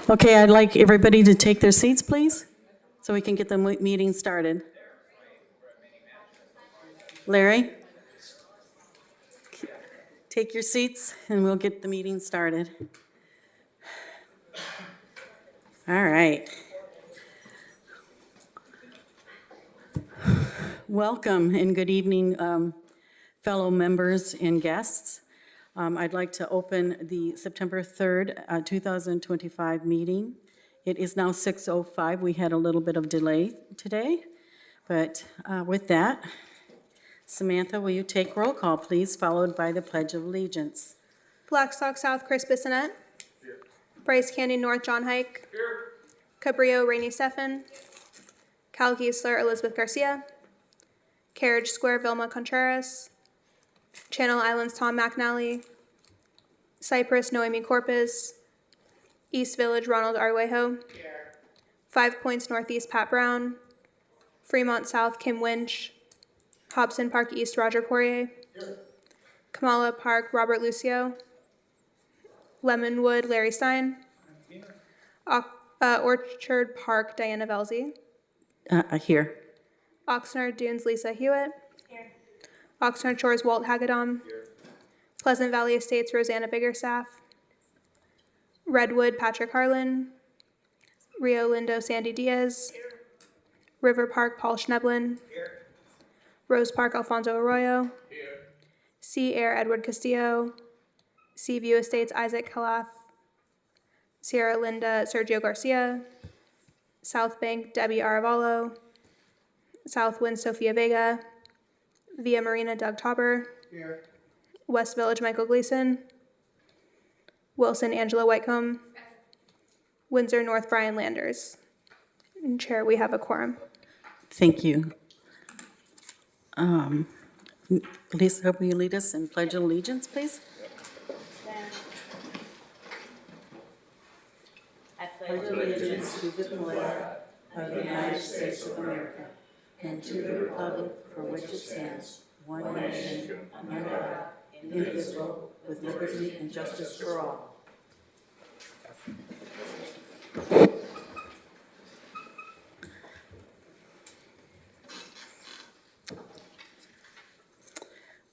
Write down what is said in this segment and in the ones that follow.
Okay, I'd like everybody to take their seats, please, so we can get the meeting started. Larry, take your seats and we'll get the meeting started. All right. Welcome and good evening, fellow members and guests. I'd like to open the September 3rd, 2025 meeting. It is now 6:05. We had a little bit of delay today, but with that, Samantha, will you take roll call, please, followed by the Pledge of Allegiance? Blackstock South, Chris Bissonette. Here. Bryce Canyon North, John Hike. Here. Cabrillo, Rainey Steffen. Cal Giesler, Elizabeth Garcia. Carriage Square, Vilma Contreras. Channel Islands, Tom McNally. Cypress, Noemi Corpus. East Village, Ronald Arguello. Here. 5 Points Northeast, Pat Brown. Fremont South, Kim Winch. Hobson Park East, Roger Poirier. Here. Kamala Park, Robert Lucio. Lemonwood, Larry Stein. Orchard Park, Diana Velzy. Here. Oxnard Dunes, Lisa Hewitt. Here. Oxnard Shores, Walt Hagedom. Here. Pleasant Valley Estates, Rosanna Biggerstaff. Redwood, Patrick Harlan. Rio Lindo, Sandy Diaz. Here. River Park, Paul Schneblin. Here. Rose Park, Alfonso Arroyo. Here. Sea Air, Edward Castillo. Seaview Estates, Isaac Calaf. Sierra Linda, Sergio Garcia. South Bank, Debbie Aravalo. Southwind, Sofia Vega. Via Marina, Doug Tauber. Here. West Village, Michael Gleason. Wilson, Angela Whitecomb. Windsor North, Brian Landers. And Chair, we have a quorum. Thank you. Lisa, will you lead us in Pledge of Allegiance, please? I pledge allegiance to the flag of the United States of America and to the republic for which it stands, one nation, under God, indivisible, with liberty and justice for all.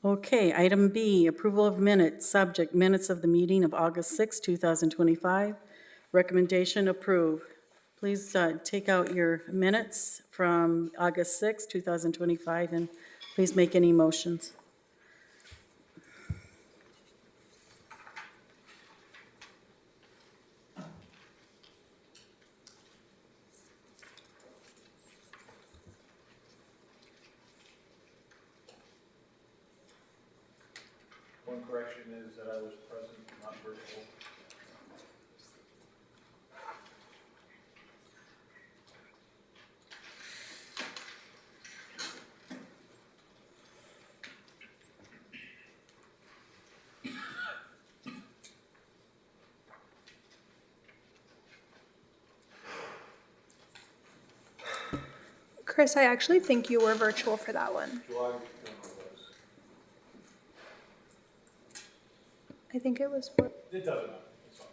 Okay, item B, approval of minutes, subject minutes of the meeting of August 6, 2025. Recommendation approve. Please take out your minutes from August 6, 2025, and please make any motions. One correction is that I was present, not virtual. Chris, I actually think you were virtual for that one. I think it was. It doesn't matter. It's fine.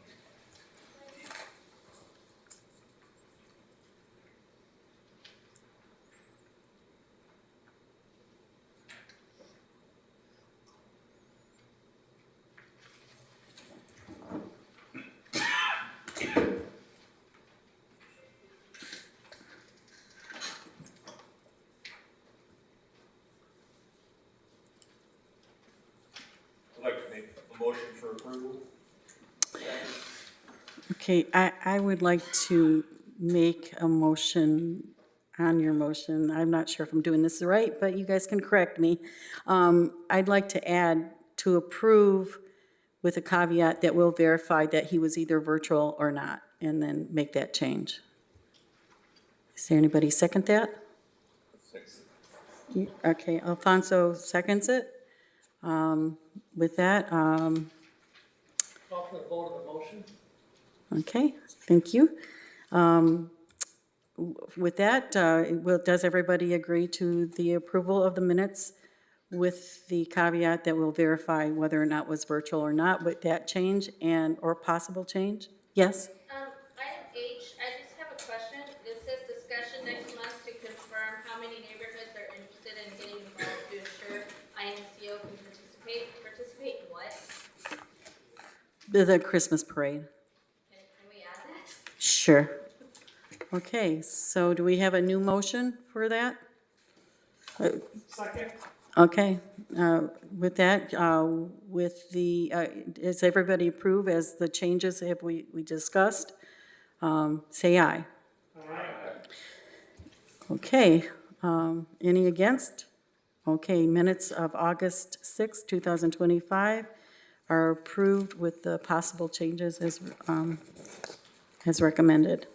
I'd like to make a motion for approval. Okay, I would like to make a motion on your motion. I'm not sure if I'm doing this right, but you guys can correct me. I'd like to add to approve with a caveat that we'll verify that he was either virtual or not, and then make that change. Is there anybody second that? Okay, Alfonso seconds it. With that, Call for the vote of the motion. okay, thank you. With that, does everybody agree to the approval of the minutes with the caveat that we'll verify whether or not it was virtual or not, with that change or possible change? Yes? Item H, I just have a question. It says discussion next month to confirm how many neighborhoods are interested in getting involved to ensure INCO can participate. Participate in what? The Christmas parade. Can we add that? Sure. Okay, so do we have a new motion for that? Second. Okay, with that, does everybody approve as the changes have we discussed? Say aye. Aye. Okay, any against? Okay, minutes of August 6, 2025 are approved with the possible changes as recommended.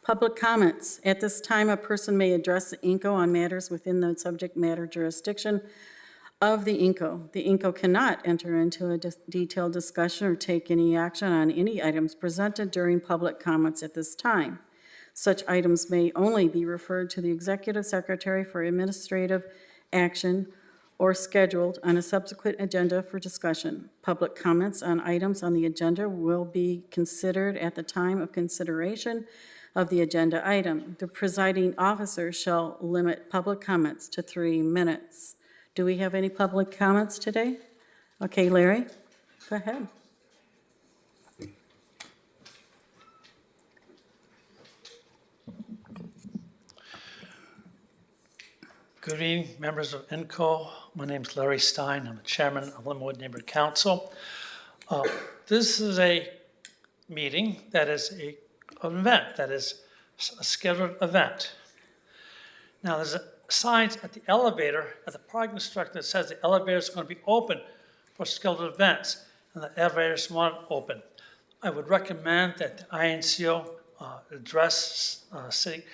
Public comments. At this time, a person may address the INCO on matters within the subject matter jurisdiction of the INCO. The INCO cannot enter into a detailed discussion or take any action on any items presented during public comments at this time. Such items may only be referred to the Executive Secretary for administrative action or scheduled on a subsequent agenda for discussion. Public comments on items on the agenda will be considered at the time of consideration of the agenda item. The presiding officer shall limit public comments to 3 minutes. Do we have any public comments today? Okay, Larry, go ahead. Good evening, members of INCO. My name is Larry Stein. I'm the chairman of Linwood Neighborhood Council. This is a meeting that is an event, that is a scheduled event. Now, there's signs at the elevator, at the parking structure that says the elevator is going to be open for scheduled events, and the elevator is not open. I would recommend that the INCO address City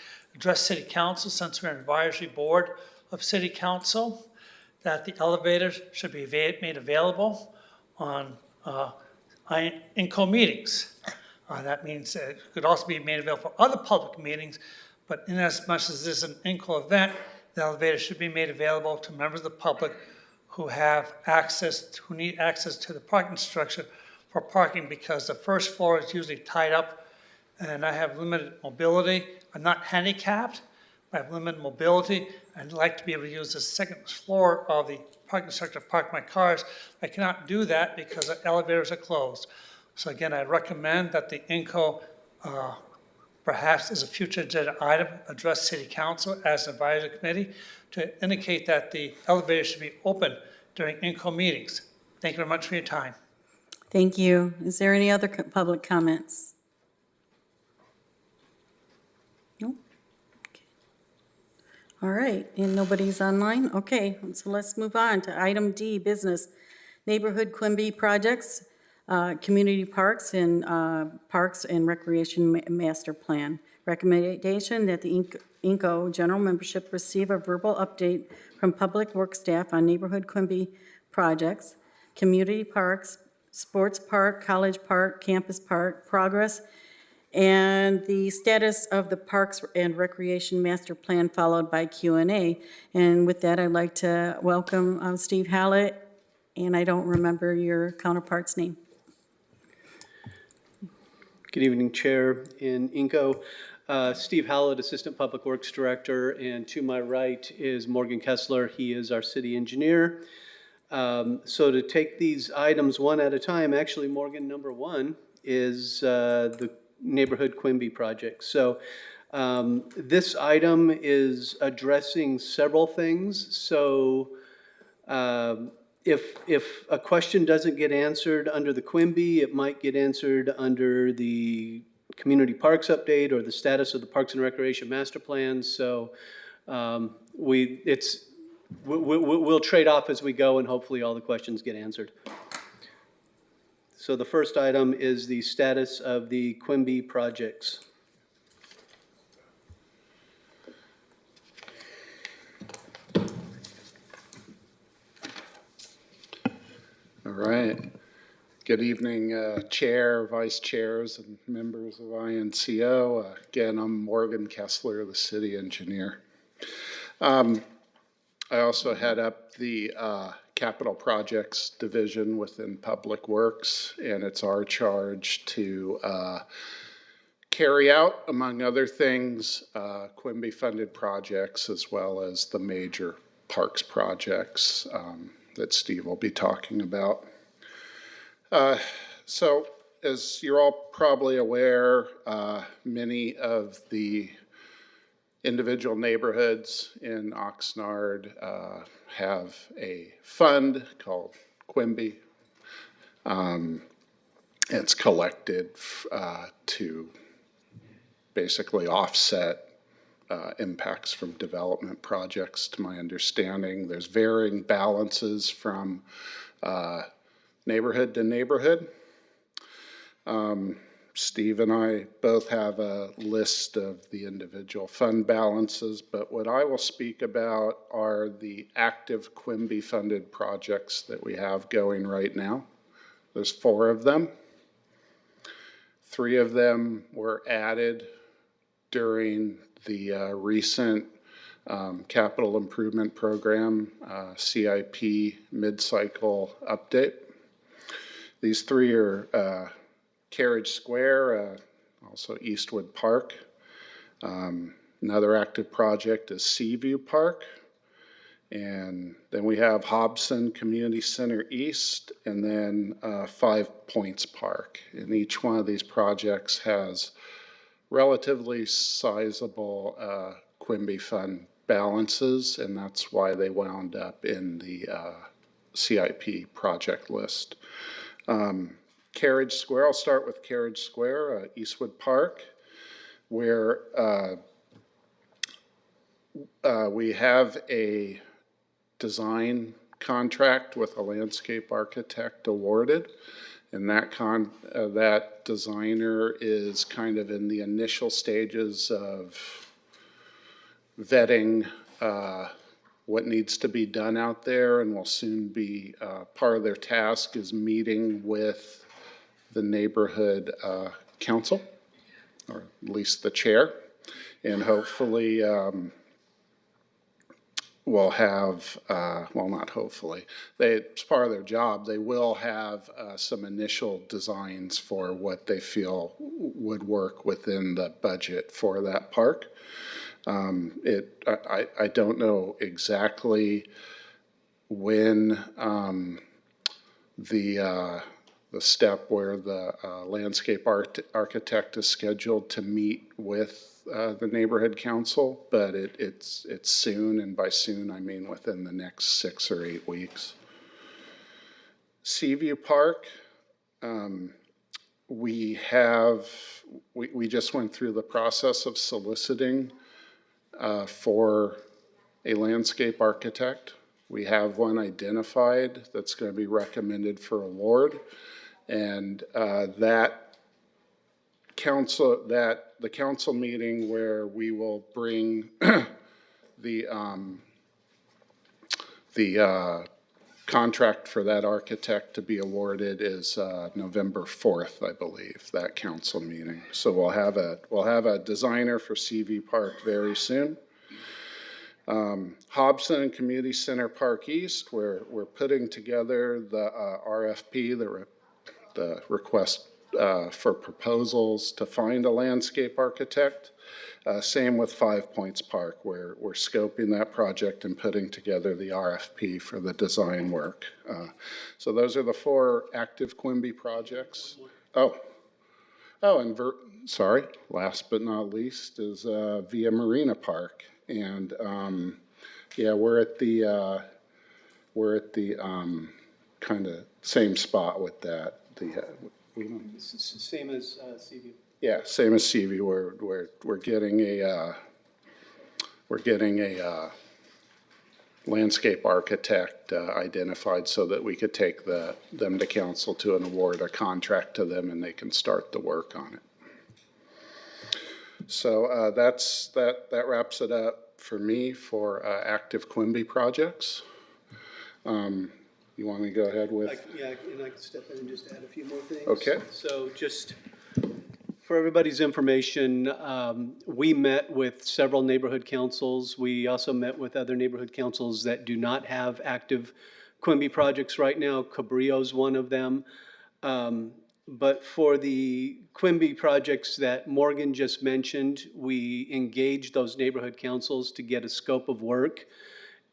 Council, since we're an advisory board of City Council, that the elevators should be made available on INCO meetings. That means it could also be made available for other public meetings, but in as much as this is an INCO event, the elevator should be made available to members of the public who need access to the parking structure for parking, because the first floor is usually tied up and I have limited mobility. I'm not handicapped, but I have limited mobility. I'd like to be able to use the second floor of the parking structure to park my cars. I cannot do that because the elevators are closed. So again, I recommend that the INCO, perhaps as a future agenda item, address City Council as an advisory committee to indicate that the elevator should be open during INCO meetings. Thank you very much for your time. Thank you. Is there any other public comments? No? Okay. All right, and nobody's online? Okay, so let's move on to item D, business. Neighborhood Quimby projects, community parks and recreation master plan. Recommendation that the INCO general membership receive a verbal update from public work staff on neighborhood Quimby projects, community parks, sports park, college park, campus park, progress, and the status of the Parks and Recreation Master Plan, followed by Q&A. And with that, I'd like to welcome Steve Hallett, and I don't remember your counterpart's name. Good evening, Chair in INCO. Steve Hallett, Assistant Public Works Director, and to my right is Morgan Kessler. He is our city engineer. So to take these items one at a time, actually, Morgan, number one is the Neighborhood Quimby project. So this item is addressing several things. So if a question doesn't get answered under the Quimby, it might get answered under the Community Parks Update or the status of the Parks and Recreation Master Plan. So we'll trade off as we go, and hopefully all the questions get answered. So the first item is the status of the Quimby projects. All right. Good evening, Chair, Vice Chairs, and members of INCO. Again, I'm Morgan Kessler, the City Engineer. I also head up the Capital Projects Division within Public Works, and it's our charge to carry out, among other things, Quimby-funded projects as well as the major parks projects that Steve will be talking about. So, as you're all probably aware, many of the individual neighborhoods in Oxnard have a fund called Quimby. It's collected to basically offset impacts from development projects, to my understanding. There's varying balances from neighborhood to neighborhood. Steve and I both have a list of the individual fund balances, but what I will speak about are the active Quimby funded projects that we have going right now. There's 4 of them. 3 of them were added during the recent Capital Improvement Program CIP mid-cycle update. These 3 are Carriage Square, also Eastwood Park. Another active project is Seaview Park. And then we have Hobson Community Center East, and then 5 Points Park. And each one of these projects has relatively sizable Quimby Fund balances, and that's why they wound up in the CIP project list. Carriage Square, I'll start with Carriage Square, Eastwood Park, where we have a design contract with a landscape architect awarded, and that designer is kind of in the initial stages of vetting what needs to be done out there, and will soon be part of their task is meeting with the neighborhood council, or at least the chair, and hopefully we'll have, well, not hopefully, it's part of their job, they will have some initial designs for what they feel would work within the budget for that park. I don't know exactly when the step where the landscape architect is scheduled to meet with the neighborhood council, but it's soon, and by soon I mean within the next 6 or 8 weeks. Seaview Park, we just went through the process of soliciting for a landscape architect. We have one identified that's going to be recommended for award, and the council meeting where we will bring the contract for that architect to be awarded is November 4th, I believe, that council meeting. So we'll have a designer for CV Park very soon. Hobson Community Center Park East, where we're putting together the RFP, the request for proposals to find a landscape architect. Same with 5 Points Park, where we're scoping that project and putting together the RFP for the design work. So those are the 4 active Quimby projects. And sorry, last but not least is Via Marina Park. And yeah, we're at the kind of same spot with that. Same as CV. Yeah, same as CV. We're getting a landscape architect identified so that we could take them to council to and award a contract to them, and they can start the work on it. So that wraps it up for me for active Quimby projects. You want me to go ahead with? Yeah, and I can step in and just add a few more things. Okay. So just for everybody's information, we met with several neighborhood councils. We also met with other neighborhood councils that do not have active Quimby projects right now. Cabrillo's one of them. But for the Quimby projects that Morgan just mentioned, we engaged those neighborhood councils to get a scope of work.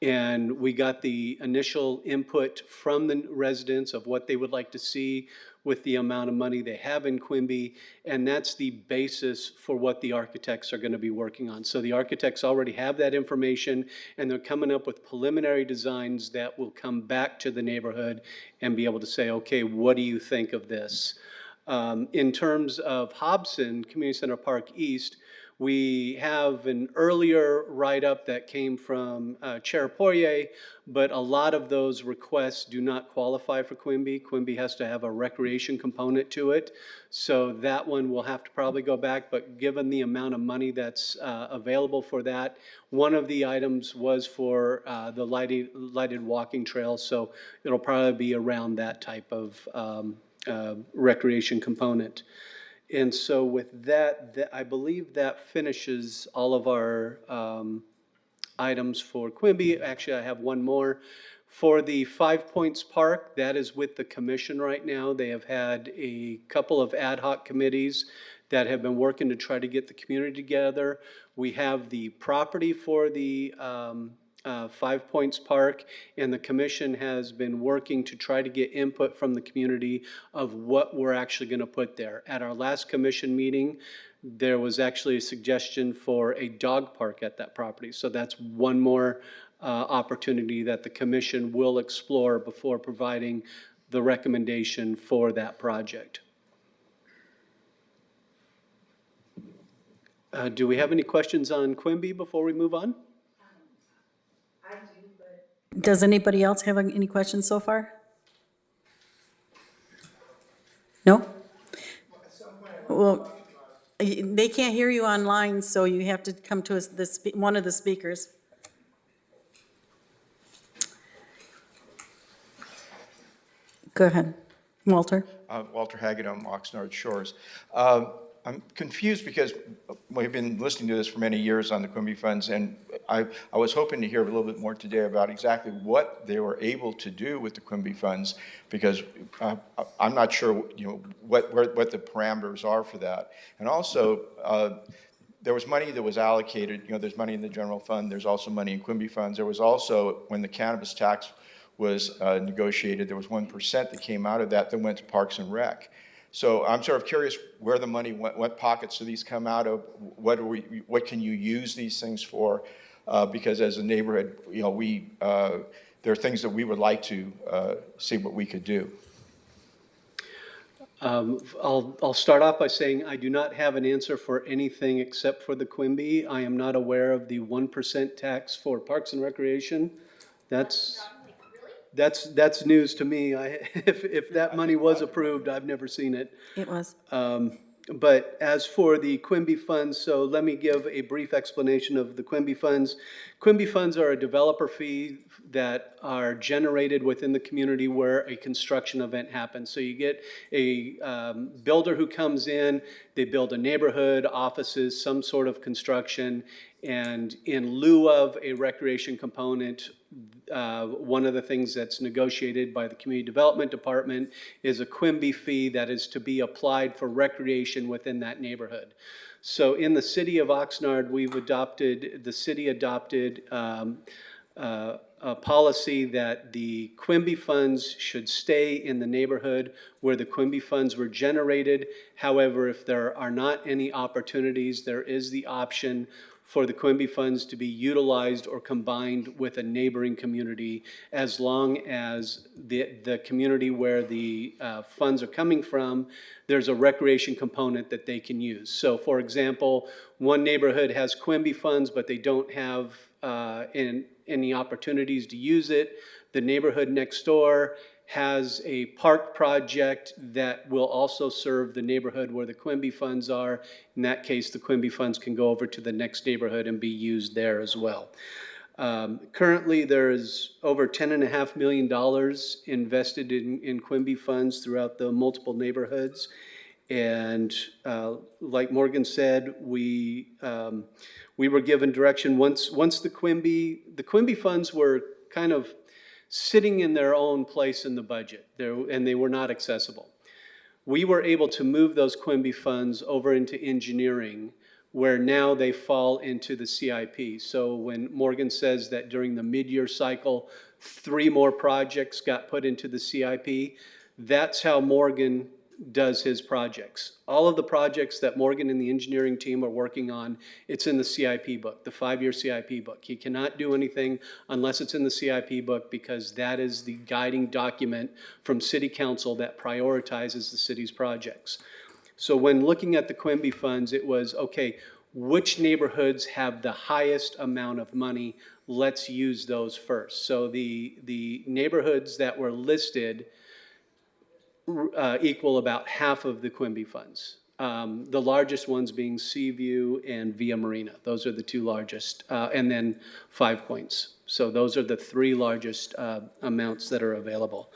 And we got the initial input from the residents of what they would like to see with the amount of money they have in Quimby. And that's the basis for what the architects are going to be working on. So the architects already have that information, and they're coming up with preliminary designs that will come back to the neighborhood and be able to say, okay, what do you think of this? In terms of Hobson Community Center Park East, we have an earlier write-up that came from Chair Poirier, but a lot of those requests do not qualify for Quimby. Quimby has to have a recreation component to it. So that one will have to probably go back, but given the amount of money that's available for that, one of the items was for the lighted walking trail. So it'll probably be around that type of recreation component. And so with that, I believe that finishes all of our items for Quimby. Actually, I have one more. For the Five Points Park, that is with the commission right now. They have had a couple of ad hoc committees that have been working to try to get the community together. We have the property for the Five Points Park, and the commission has been working to try to get input from the community of what we're actually going to put there. At our last commission meeting, there was actually a suggestion for a dog park at that property. So that's one more opportunity that the commission will explore before providing the recommendation for that project. Do we have any questions on Quimby before we move on? Does anybody else have any questions so far? No? Well, they can't hear you online, so you have to come to us, one of the speakers. Go ahead, Walter. Walter Hagedorn, Oxnard Shores. I'm confused because we've been listening to this for many years on the Quimby funds, and I was hoping to hear a little bit more today about exactly what they were able to do with the Quimby funds, because I'm not sure, what the parameters are for that. And also, there was money that was allocated. There's money in the general fund. There's also money in Quimby funds. There was also, when the cannabis tax was negotiated, there was 1% that came out of that went to Parks and Rec. So I'm sort of curious where the money went, what pockets do these come out of, what can you use these things for? Because as a neighborhood, there are things that we would like to see what we could do. I'll start off by saying I do not have an answer for anything except for the Quimby. I am not aware of the 1% tax for Parks and Recreation. That's news to me. If that money was approved, I've never seen it. It was. But as for the Quimby funds, so let me give a brief explanation of the Quimby funds. Quimby funds are a developer fee that are generated within the community where a construction event happens. So you get a builder who comes in, they build a neighborhood, offices, some sort of construction, and in lieu of a recreation component, one of the things that's negotiated by the Community Development Department is a Quimby fee that is to be applied for recreation within that neighborhood. So in the city of Oxnard, the city adopted a policy that the Quimby funds should stay in the neighborhood where the Quimby funds were generated. However, if there are not any opportunities, there is the option for the Quimby funds to be utilized or combined with a neighboring community, as long as the community where the funds are coming from, there's a recreation component that they can use. So for example, one neighborhood has Quimby funds, but they don't have any opportunities to use it. The neighborhood next door has a park project that will also serve the neighborhood where the Quimby funds are. In that case, the Quimby funds can go over to the next neighborhood and be used there as well. Currently, there is over $10.5 million invested in Quimby funds throughout the multiple neighborhoods. And like Morgan said, we were given direction once the Quimby funds were kind of sitting in their own place in the budget, and they were not accessible. We were able to move those Quimby funds over into engineering, where now they fall into the CIP. So when Morgan says that during the mid-year cycle, 3 more projects got put into the CIP, that's how Morgan does his projects. All of the projects that Morgan and the engineering team are working on, it's in the CIP book, the 5-year CIP book. He cannot do anything unless it's in the CIP book, because that is the guiding document from City Council that prioritizes the city's projects. So when looking at the Quimby funds, it was, okay, which neighborhoods have the highest amount of money? Let's use those first. So the neighborhoods that were listed equal about half of the Quimby funds. The largest ones being Seaview and Via Marina. Those are the 2 largest, and then 5 Points. So those are the 3 largest amounts that are available.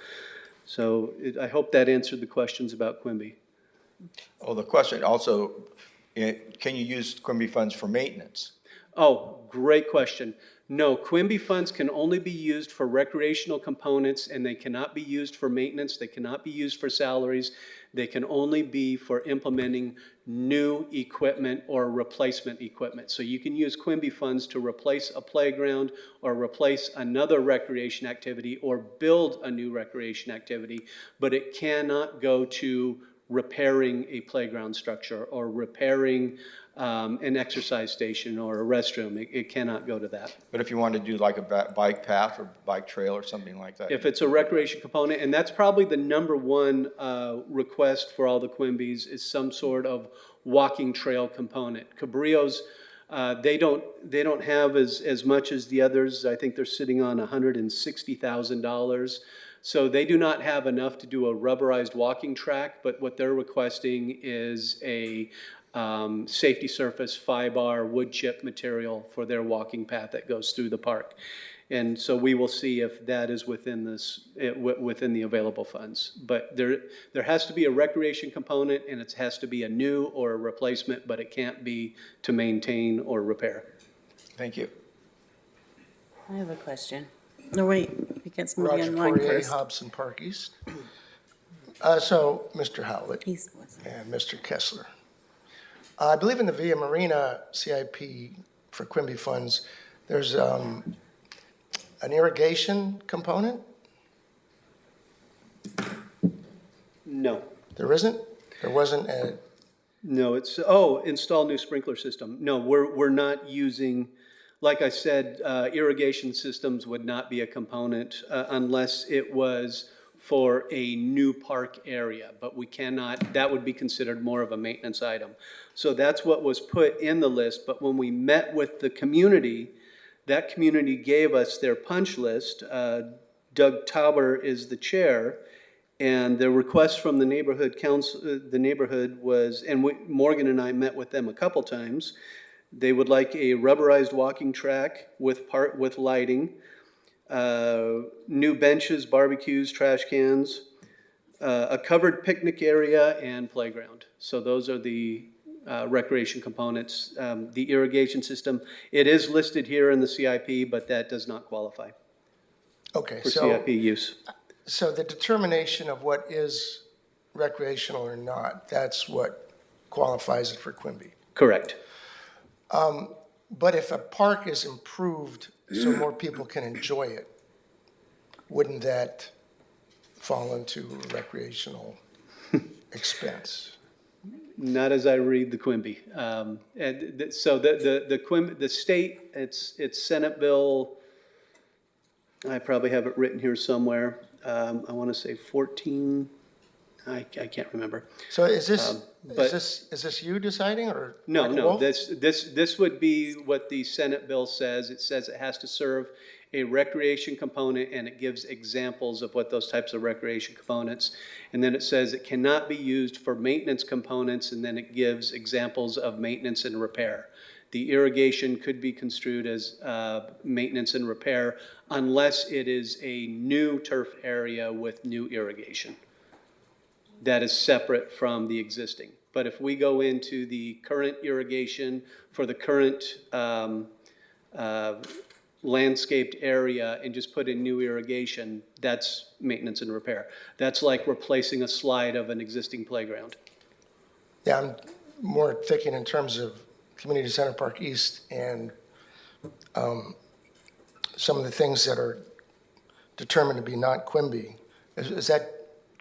So I hope that answered the questions about Quimby. Oh, the question also, can you use Quimby funds for maintenance? Oh, great question. No, Quimby funds can only be used for recreational components, and they cannot be used for maintenance. They cannot be used for salaries. They can only be for implementing new equipment or replacement equipment. So you can use Quimby funds to replace a playground or replace another recreation activity or build a new recreation activity, but it cannot go to repairing a playground structure or repairing an exercise station or a restroom. It cannot go to that. But if you want to do like a bike path or bike trail or something like that? If it's a recreation component, and that's probably the number one request for all the Quimbys, is some sort of walking trail component. Cabrillo's, they don't have as much as the others. I think they're sitting on $160,000. So they do not have enough to do a rubberized walking track, but what they're requesting is a safety surface 5-bar wood chip material for their walking path that goes through the park. And so we will see if that is within within the available funds. But there has to be a recreation component, and it has to be a new or a replacement, but it can't be to maintain or repair. Thank you. I have a question. No, wait, he gets me Roger in line Poirier, first. Hobson Park East. So, Mr. Howlett He's, and Mr. Kessler. I believe in the Via Marina CIP for Quimby funds, there's an irrigation component? No. There isn't? There wasn't a, No, it's, install new sprinkler system. No, we're not using, like I said, irrigation systems would not be a component unless it was for a new park area, but we cannot, that would be considered more of a maintenance item. So that's what was put in the list, but when we met with the community, that community gave us their punch list. Doug Tauber is the chair, and the request from the neighborhood council, the neighborhood was, and Morgan and I met with them a couple times. They would like a rubberized walking track with lighting, new benches, barbecues, trash cans, a covered picnic area, and playground. So those are the recreation components. The irrigation system, it is listed here in the CIP, but that does not qualify okay, for so, CIP use. so the determination of what is recreational or not, that's what qualifies it for Quimby. Correct. But if a park is improved so more people can enjoy it, wouldn't that fall into recreational expense? Not as I read the Quimby. So the state, it's Senate Bill, I probably have it written here somewhere. I want to say 14, I can't remember. So is this, but- is this you deciding or? No, Michael no, Wolf? this would be what the Senate bill says. It says it has to serve a recreation component, and it gives examples of what those types of recreation components. And then it says it cannot be used for maintenance components, and then it gives examples of maintenance and repair. The irrigation could be construed as maintenance and repair unless it is a new turf area with new irrigation that is separate from the existing. But if we go into the current irrigation for the current landscaped area and just put in new irrigation, that's maintenance and repair. That's like replacing a slide of an existing playground. Yeah, I'm more thinking in terms of Community Center Park East and some of the things that are determined to be not Quimby. Is that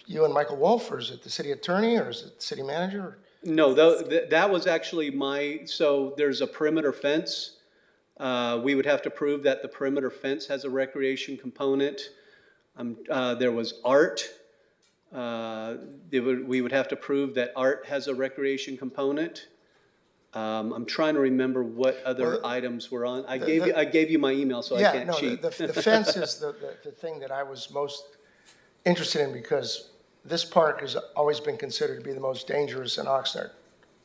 you and Michael Wolf, or is it the city attorney, or is it the city manager? No, that was actually so there's a perimeter fence. We would have to prove that the perimeter fence has a recreation component. There was art. We would have to prove that art has a recreation component. I'm trying to remember what other items were on. I gave you my email, so I can't cheat. The fence is the thing that I was most interested in, because this park has always been considered to be the most dangerous in Oxnard.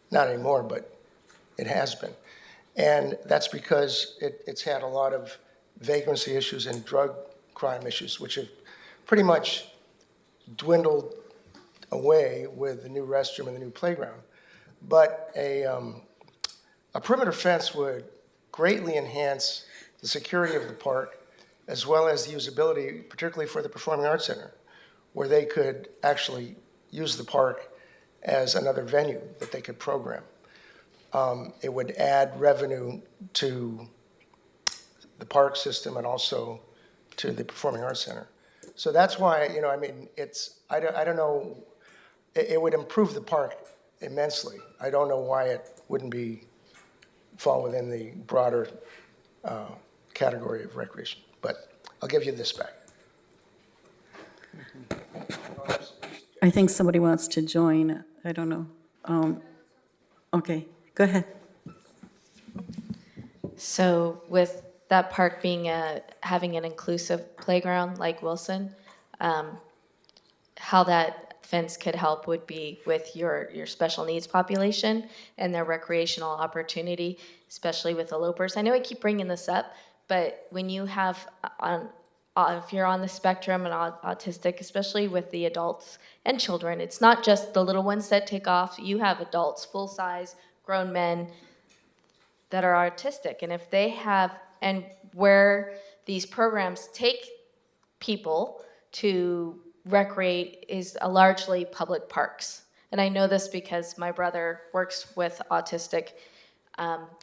Not anymore, but it has been. And that's because it's had a lot of vagrancy issues and drug crime issues, which have pretty much dwindled away with the new restroom and the new playground. But a perimeter fence would greatly enhance the security of the park, as well as the usability, particularly for the Performing Arts Center, where they could actually use the park as another venue that they could program. It would add revenue to the park system and also to the Performing Arts Center. So that's why, I don't know, it would improve the park immensely. I don't know why it wouldn't fall within the broader category of recreation, but I'll give you this back. I think somebody wants to join. I don't know. Okay, go ahead. So with that park being having an inclusive playground like Wilson, how that fence could help would be with your special needs population and their recreational opportunity, especially with elopers. I know I keep bringing this up, but when you have if you're on the spectrum and autistic, especially with the adults and children, it's not just the little ones that take off. You have adults, full-size, grown men that are autistic. And if they have, and where these programs take people to recreate is largely public parks. And I know this because my brother works with autistic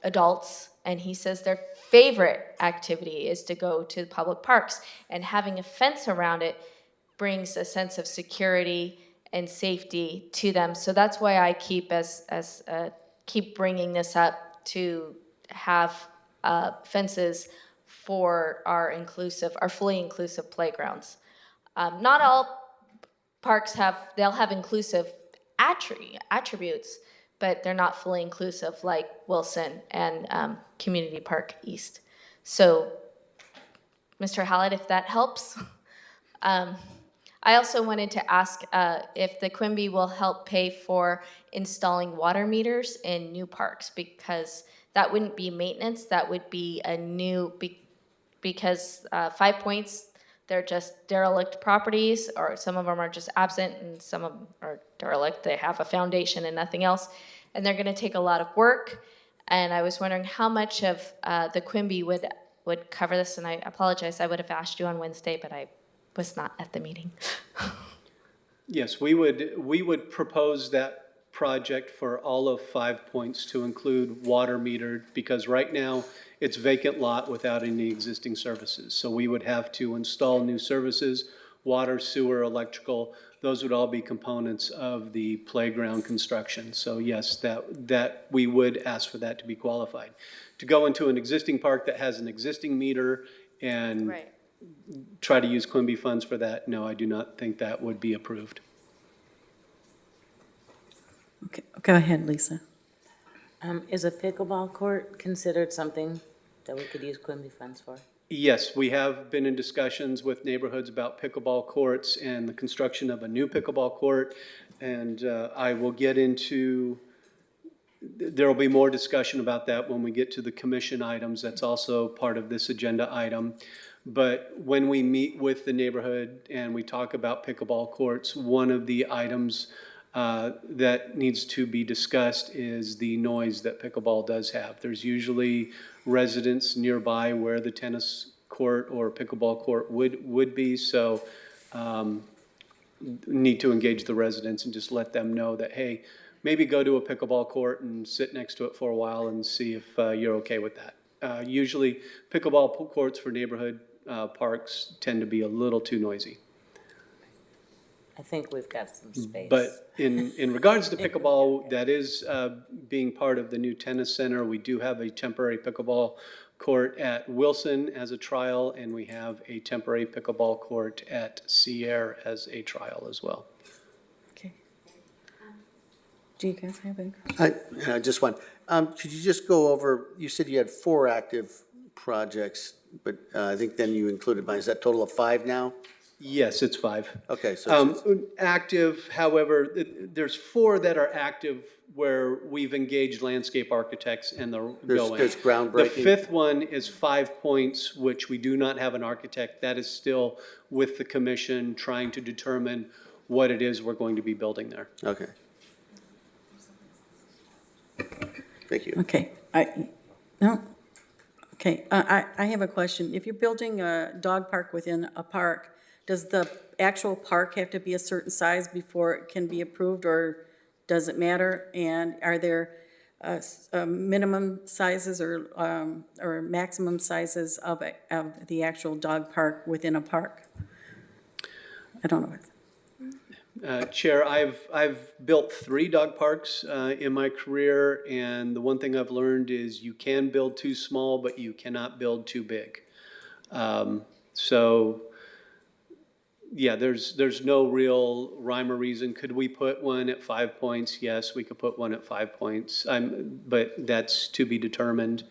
adults, and he says their favorite activity is to go to public parks, and having a fence around it brings a sense of security and safety to them. So that's why I keep keep bringing this up, to have fences for our fully inclusive playgrounds. Not all parks they'll have inclusive attributes, but they're not fully inclusive like Wilson and Community Park East. So, Mr. Hallett, if that helps. I also wanted to ask if the Quimby will help pay for installing water meters in new parks, because that wouldn't be maintenance, that would be a new, because 5 Points, they're just derelict properties, or some of them are just absent and some of them are derelict. They have a foundation and nothing else, and they're going to take a lot of work. And I was wondering how much of the Quimby would cover this, and I apologize, I would have asked you on Wednesday, but I was not at the meeting. Yes, we would propose that project for all of 5 Points to include water metered, because right now it's vacant lot without any existing services. So we would have to install new services, water, sewer, electrical. Those would all be components of the playground construction. So yes, that we would ask for that to be qualified. To go into an existing park that has an existing meter and Right. try to use Quimby funds for that, no, I do not think that would be approved. Okay, go ahead, Lisa. Is a pickleball court considered something that we could use Quimby funds for? Yes, we have been in discussions with neighborhoods about pickleball courts and the construction of a new pickleball court. And I will get into There will be more discussion about that when we get to the commission items. That's also part of this agenda item. But when we meet with the neighborhood and we talk about pickleball courts, one of the items that needs to be discussed is the noise that pickleball does have. There's usually residents nearby where the tennis court or pickleball court would be, so need to engage the residents and just let them know that, hey, maybe go to a pickleball court and sit next to it for a while and see if you're okay with that. Usually pickleball courts for neighborhood parks tend to be a little too noisy. I think we've got some space. But in regards to pickleball, that is being part of the new tennis center. We do have a temporary pickleball court at Wilson as a trial, and we have a temporary pickleball court at Sierra as a trial as well. Okay. Do you guys have any? Just one. Could you just go over, you said you had 4 active projects, but I think then you included mine. Is that a total of 5 now? Yes, it's 5. Okay, so Active, however, there's 4 that are active where we've engaged landscape architects and they're going. there's groundbreaking. The 5th one is 5 Points, which we do not have an architect. That is still with the commission trying to determine what it is we're going to be building there. Okay. Thank you. Okay, Okay, I have a question. If you're building a dog park within a park, does the actual park have to be a certain size before it can be approved, or does it matter? And are there minimum sizes or maximum sizes of the actual dog park within a park? I don't know. Chair, I've built 3 dog parks in my career, and the one thing I've learned is you can build too small, but you cannot build too big. So, yeah, there's no real rhyme or reason. Could we put one at 5 Points? Yes, we could put one at 5 Points, but that's to be determined.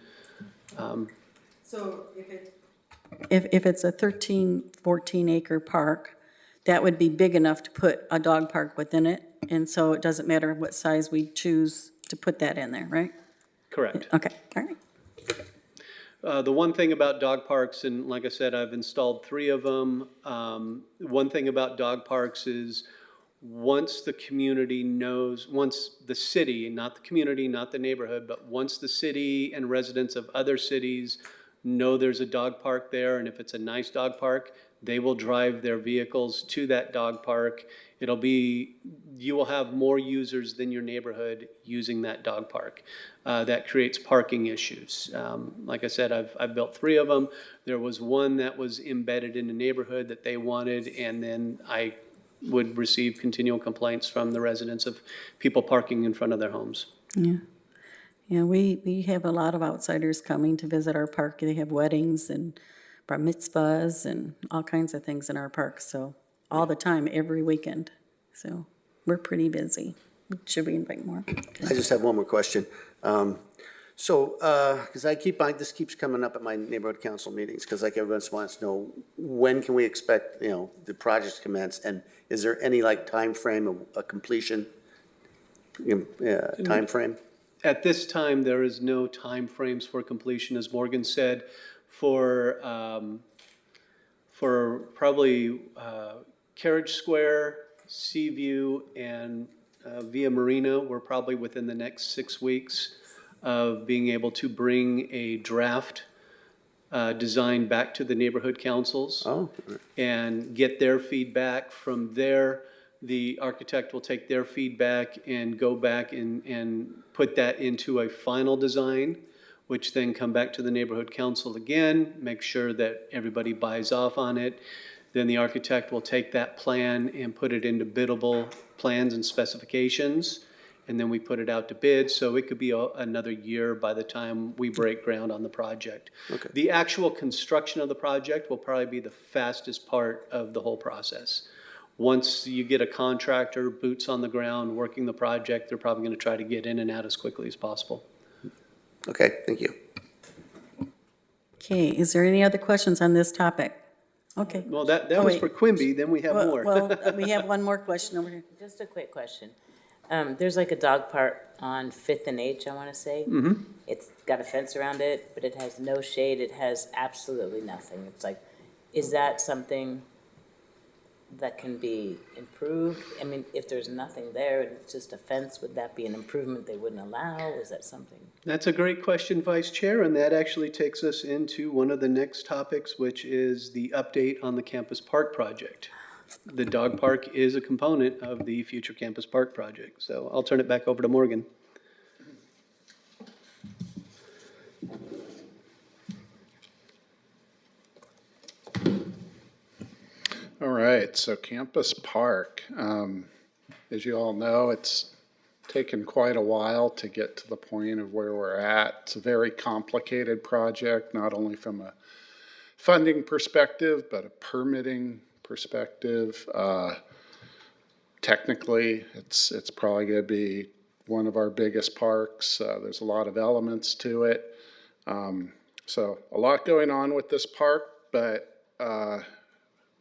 So if it's a 13, 14 acre park, that would be big enough to put a dog park within it, and so it doesn't matter what size we choose to put that in there, right? Correct. Okay, all right. The one thing about dog parks, and like I said, I've installed 3 of them. One thing about dog parks is once the community knows, once the city, not the community, not the neighborhood, but once the city and residents of other cities know there's a dog park there, and if it's a nice dog park, they will drive their vehicles to that dog park. You will have more users than your neighborhood using that dog park. That creates parking issues. Like I said, I've built 3 of them. There was one that was embedded in the neighborhood that they wanted, and then I would receive continual complaints from the residents of people parking in front of their homes. Yeah. Yeah, we have a lot of outsiders coming to visit our park. They have weddings and bar mitzvahs and all kinds of things in our park, so all the time, every weekend. So we're pretty busy. Should we invite more? I just have one more question. Because this keeps coming up at my neighborhood council meetings, because like everyone wants to know, when can we expect, the project to commence, and is there any time frame, a completion time frame? At this time, there is no time frames for completion, as Morgan said. For probably Carriage Square, Seaview, and Via Marina, we're probably within the next 6 weeks of being able to bring a draft design back to the neighborhood councils and get their feedback. From there, the architect will take their feedback and go back and put that into a final design, which then come back to the neighborhood council again, make sure that everybody buys off on it. Then the architect will take that plan and put it into biddable plans and specifications, and then we put it out to bid. So it could be another year by the time we break ground on the project. Okay. The actual construction of the project will probably be the fastest part of the whole process. Once you get a contractor, boots on the ground, working the project, they're probably going to try to get in and out as quickly as possible. Okay, thank you. Okay, is there any other questions on this topic? Okay. Well, that Oh, was wait. for Quimby, then we have more. Well, we have one more question over here. Just a quick question. There's like a dog park on Fifth and H, I wanna say. It's got a fence around it, but it has no shade, it has absolutely nothing. It's like, is that something that can be improved? I mean, if there's nothing there and it's just a fence, would that be an improvement they wouldn't allow? Is that something? That's a great question, Vice Chair, and that actually takes us into one of the next topics, which is the update on the Campus Park project. The dog park is a component of the future Campus Park project, so I'll turn it back over to Morgan. All right, so Campus Park, as you all know, it's taken quite a while to get to the point of where we're at. It's a very complicated project, not only from a funding perspective, but a permitting perspective. Technically, it's probably going to be one of our biggest parks. There's a lot of elements to it. So a lot going on with this park, but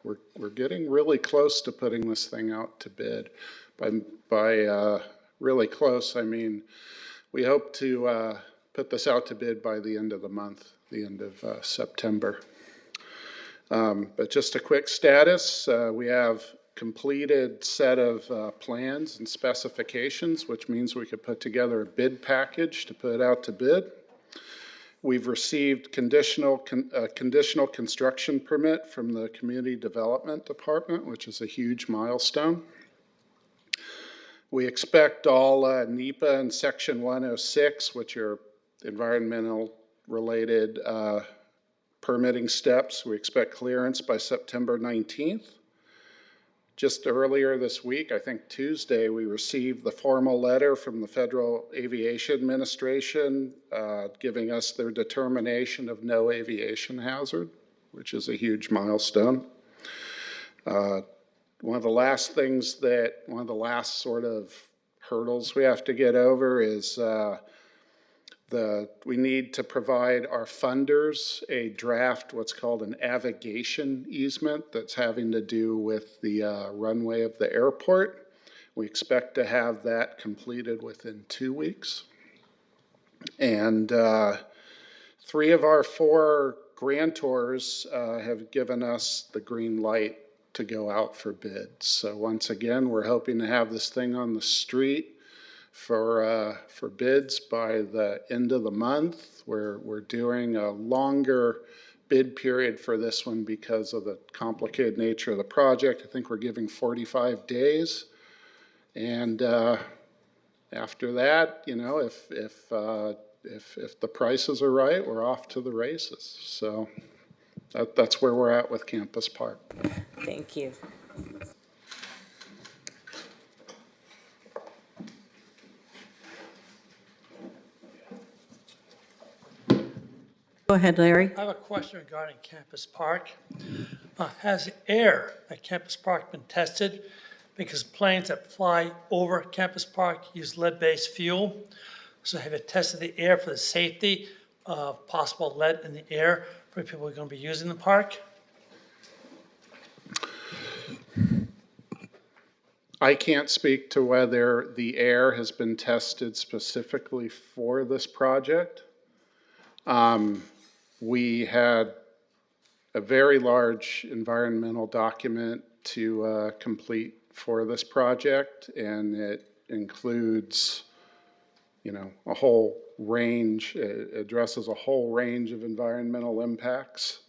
we're getting really close to putting this thing out to bid. By really close, I mean we hope to put this out to bid by the end of the month, the end of September. But just a quick status, we have completed set of plans and specifications, which means we could put together a bid package to put out to bid. We've received conditional construction permit from the Community Development Department, which is a huge milestone. We expect all NEPA and Section 106, which are environmental related permitting steps. We expect clearance by September 19th. Just earlier this week, I think Tuesday, we received the formal letter from the Federal Aviation Administration giving us their determination of no aviation hazard, which is a huge milestone. One of the last sort of hurdles we have to get over is we need to provide our funders a draft, what's called an avigation easement that's having to do with the runway of the airport. We expect to have that completed within 2 weeks. And 3 of our 4 grantors have given us the green light to go out for bids. So once again, we're hoping to have this thing on the street for bids by the end of the month. We're doing a longer bid period for this one because of the complicated nature of the project. I think we're giving 45 days. And after that, you know, if the prices are right, we're off to the races. So that's where we're at with Campus Park. Thank you. Go ahead, Larry. I have a question regarding Campus Park. Has the air at Campus Park been tested? Because planes that fly over Campus Park use lead-based fuel. So have you tested the air for the safety of possible lead in the air for people who are going to be using the park? I can't speak to whether the air has been tested specifically for this project. We had a very large environmental document to complete for this project, and it includes, you know, a whole range, it addresses a whole range of environmental impacts.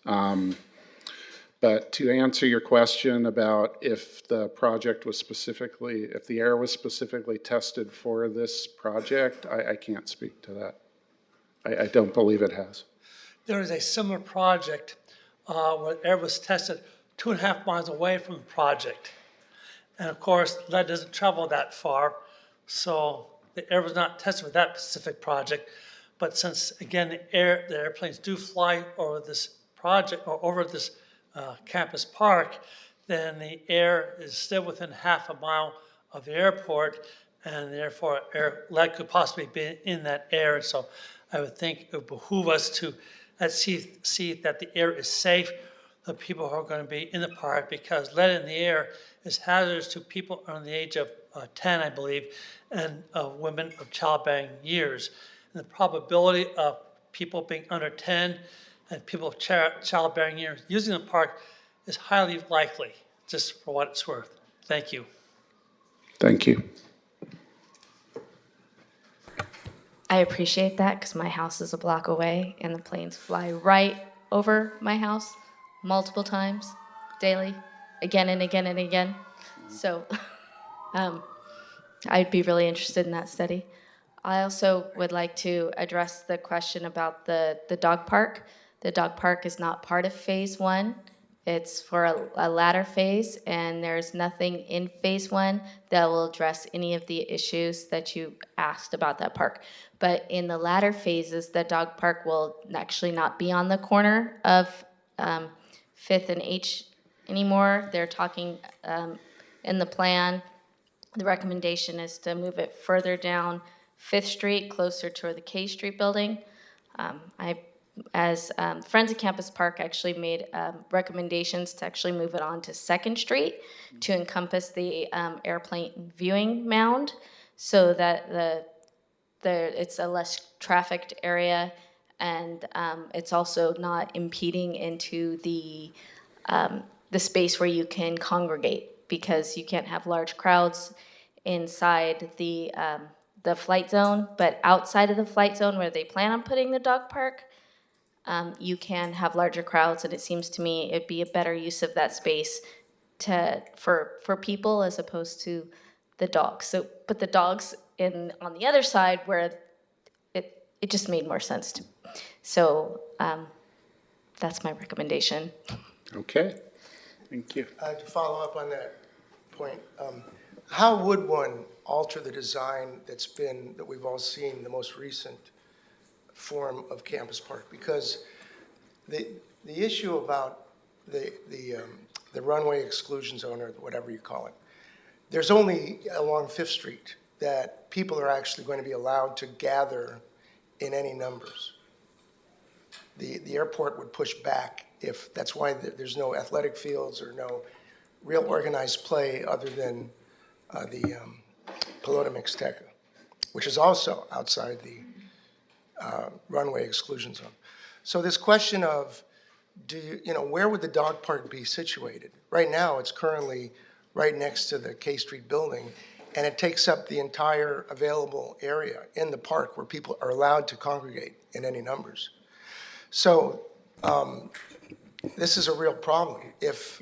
But to answer your question about if the project was specifically, if the air was specifically tested for this project, I can't speak to that. I don't believe it has. There is a similar project where air was tested 2.5 miles away from the project. And of course, lead doesn't travel that far, so the air was not tested for that specific project. But since, again, the airplanes do fly over this project or over this Campus Park, then the air is still within 1/2 mile of the airport, and therefore lead could possibly be in that air. So I would think it would behoove us to see that the air is safe for the people who are going to be in the park, because lead in the air is hazardous to people under the age of 10, I believe, and women of childbearing years. And the probability of people being under 10 and people of childbearing years using the park is highly likely, just for what it's worth. Thank you. Thank you. I appreciate that because my house is a block away and the planes fly right over my house multiple times daily, again and again and again. So I'd be really interested in that study. I also would like to address the question about the dog park. The dog park is not part of phase one. It's for a latter phase, and there's nothing in phase one that will address any of the issues that you asked about that park. But in the latter phases, the dog park will actually not be on the corner of 5th and H anymore. They're talking in the plan. The recommendation is to move it further down 5th Street, closer to the K Street building. Friends of Campus Park actually made recommendations to actually move it on to 2nd Street to encompass the airplane viewing mound so that it's a less trafficked area, and it's also not impeding into the space where you can congregate, because you can't have large crowds inside the flight zone, but outside of the flight zone where they plan on putting the dog park, you can have larger crowds, and it seems to me it'd be a better use of that space for people as opposed to the dogs. So put the dogs on the other side where it just made more sense to me. So that's my recommendation. Okay, thank you. To follow up on that point, how would one alter the design that we've all seen, the most recent form of Campus Park? Because the issue about the runway exclusion zone, or whatever you call it, there's only along 5th Street that people are actually going to be allowed to gather in any numbers. The airport would push back if, that's why there's no athletic fields or no real organized play other than the Pelota Mixteca, which is also outside the runway exclusion zone. So this question of, where would the dog park be situated? Right now, it's currently right next to the K Street building, and it takes up the entire available area in the park where people are allowed to congregate in any numbers. So this is a real problem if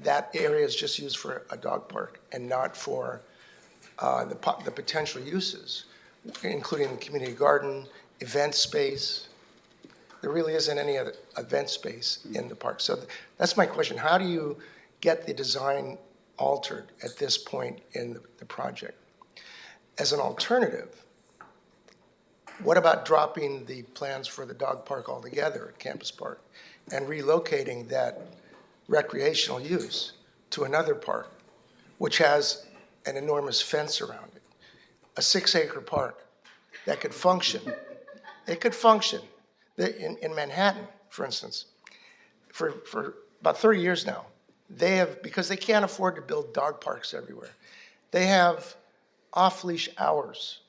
that area is just used for a dog park and not for the potential uses, including the community garden, event space. There really isn't any other event space in the park. So that's my question. How do you get the design altered at this point in the project? As an alternative, what about dropping the plans for the dog park altogether at Campus Park and relocating that recreational use to another park, which has an enormous fence around it, a 6-acre park that could function? It could function. In Manhattan, for instance, for about 30 years now, they have, because they can't afford to build dog parks everywhere, they have off-leash hours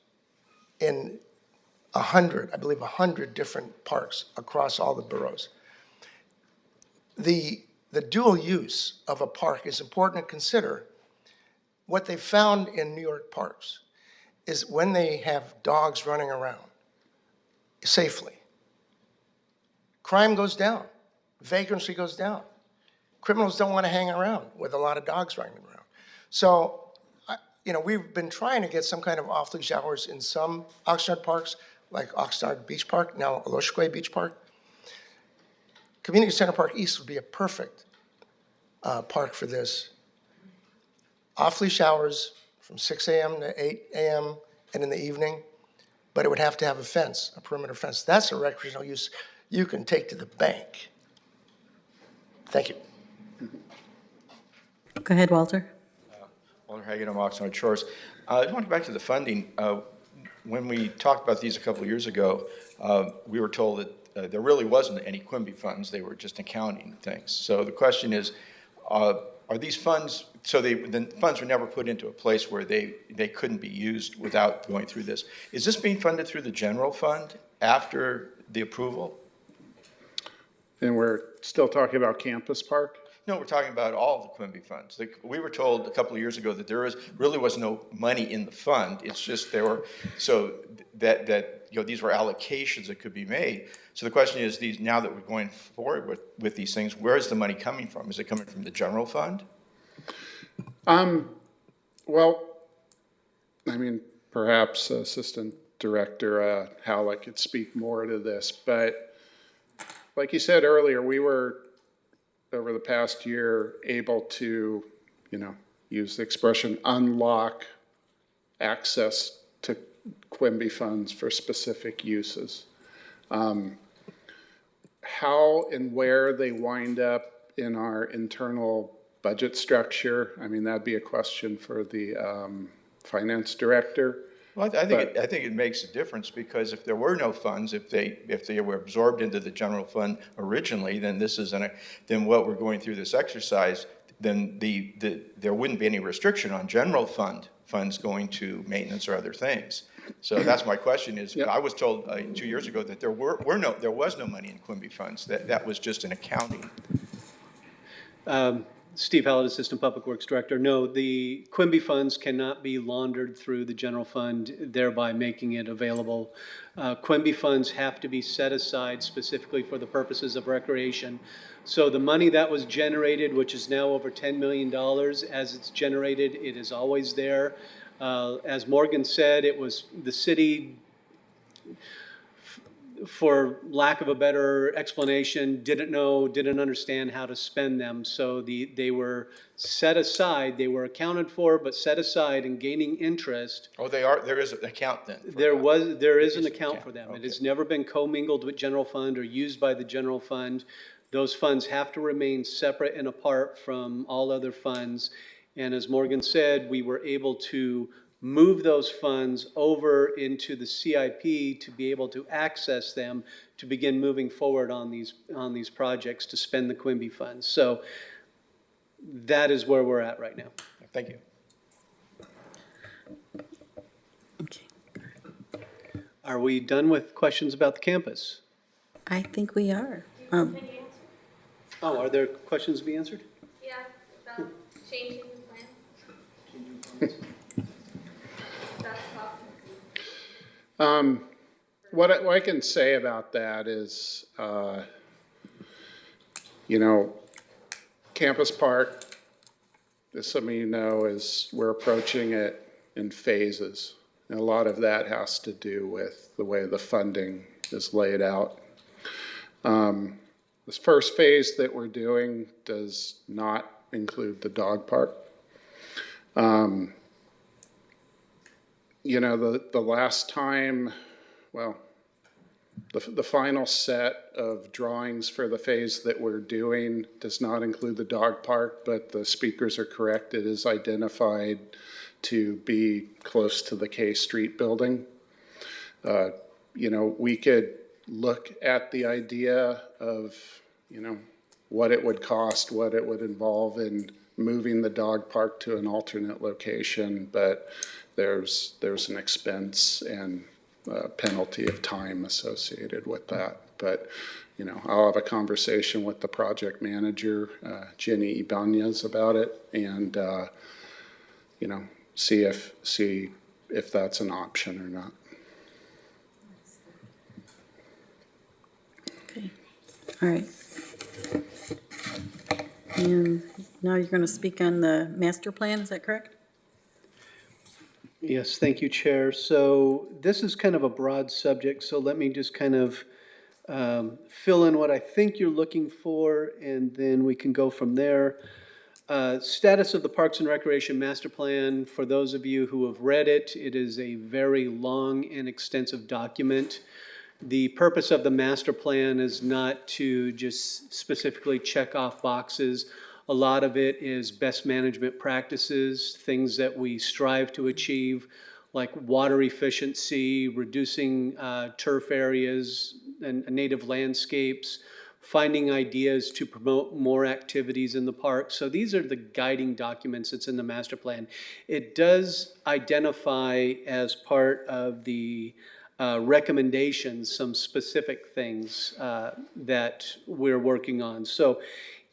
in 100 different parks across all the boroughs. The dual use of a park is important to consider. What they found in New York parks is when they have dogs running around safely, crime goes down, vagrancy goes down. Criminals don't want to hang around with a lot of dogs running around. So, we've been trying to get some kind of off-leash hours in some Oxnard parks, like Oxnard Beach Park, now Oloshque Beach Park. Community Center Park East would be a perfect park for this. Off-leash hours from 6 a.m. to 8 a.m. and in the evening, but it would have to have a fence, a perimeter fence. That's a recreational use you can take to the bank. Thank you. Go ahead, Walter. Walter Hagan, Oxnard Shores. I want to go back to the funding. When we talked about these a couple of years ago, we were told that there really wasn't any Quimby funds. They were just accounting things. So the question is, are these funds, so the funds were never put into a place where they couldn't be used without going through this. Is this being funded through the general fund after the approval? And we're still talking about Campus Park? No, we're talking about all of the Quimby funds. We were told a couple of years ago that really was no money in the fund. It's just there were, so that these were allocations that could be made. So the question is, now that we're going forward with these things, where is the money coming from? Is it coming from the general fund? Well, I mean, perhaps Assistant Director Howlett could speak more to this, but like you said earlier, we were, over the past year, able to, use the expression, unlock access to Quimby funds for specific uses. How and where they wind up in our internal budget structure, I mean, that'd be a question for the finance director. Well, I think it makes a difference, because if there were no funds, if they were absorbed into the general fund originally, then then what we're going through this exercise, then there wouldn't be any restriction on general funds going to maintenance or other things. So that's my question is, I was told 2 years ago that there was no money in Quimby funds, that was just an accounting. Steve Hallett, Assistant Public Works Director. No, the Quimby funds cannot be laundered through the general fund, thereby making it available. Quimby funds have to be set aside specifically for the purposes of recreation. So the money that was generated, which is now over $10 million, as it's generated, it is always there. As Morgan said, it was the city, for lack of a better explanation, didn't understand how to spend them. So they were set aside, they were accounted for, but set aside and gaining interest. Oh, there is an account then? There is an account for them. Okay. It has never been commingled with general fund or used by the general fund. Those funds have to remain separate and apart from all other funds. And as Morgan said, we were able to move those funds over into the CIP to be able to access them to begin moving forward on these projects to spend the Quimby funds. So that is where we're at right now. Thank you. Okay. Are we done with questions about the campus? I think we are. Are there questions to be answered? Yeah, about changing the plan. What I can say about that is, Campus Park, as some of you know, we're approaching it in phases. And a lot of that has to do with the way the funding is laid out. This first phase that we're doing does not include the dog park. The last time, the final set of drawings for the phase that we're doing does not include the dog park, but the speakers are correct. It is identified to be close to the K Street building. We could look at the idea of, what it would cost, what it would involve in moving the dog park to an alternate location, but there's an expense and penalty of time associated with that. But, I'll have a conversation with the project manager, Jenny Ibanez, about it, and, see if that's an option or not. Okay. All right. And now you're going to speak on the master plan, is that correct? Yes, thank you, Chair. So this is kind of a broad subject, so let me just kind of fill in what I think you're looking for, and then we can go from there. Status of the Parks and Recreation Master Plan, for those of you who have read it, it is a very long and extensive document. The purpose of the master plan is not to just specifically check off boxes. A lot of it is best management practices, things that we strive to achieve, like water efficiency, reducing turf areas and native landscapes, finding ideas to promote more activities in the park. So these are the guiding documents that's in the master plan. It does identify as part of the recommendations some specific things that we're working on. So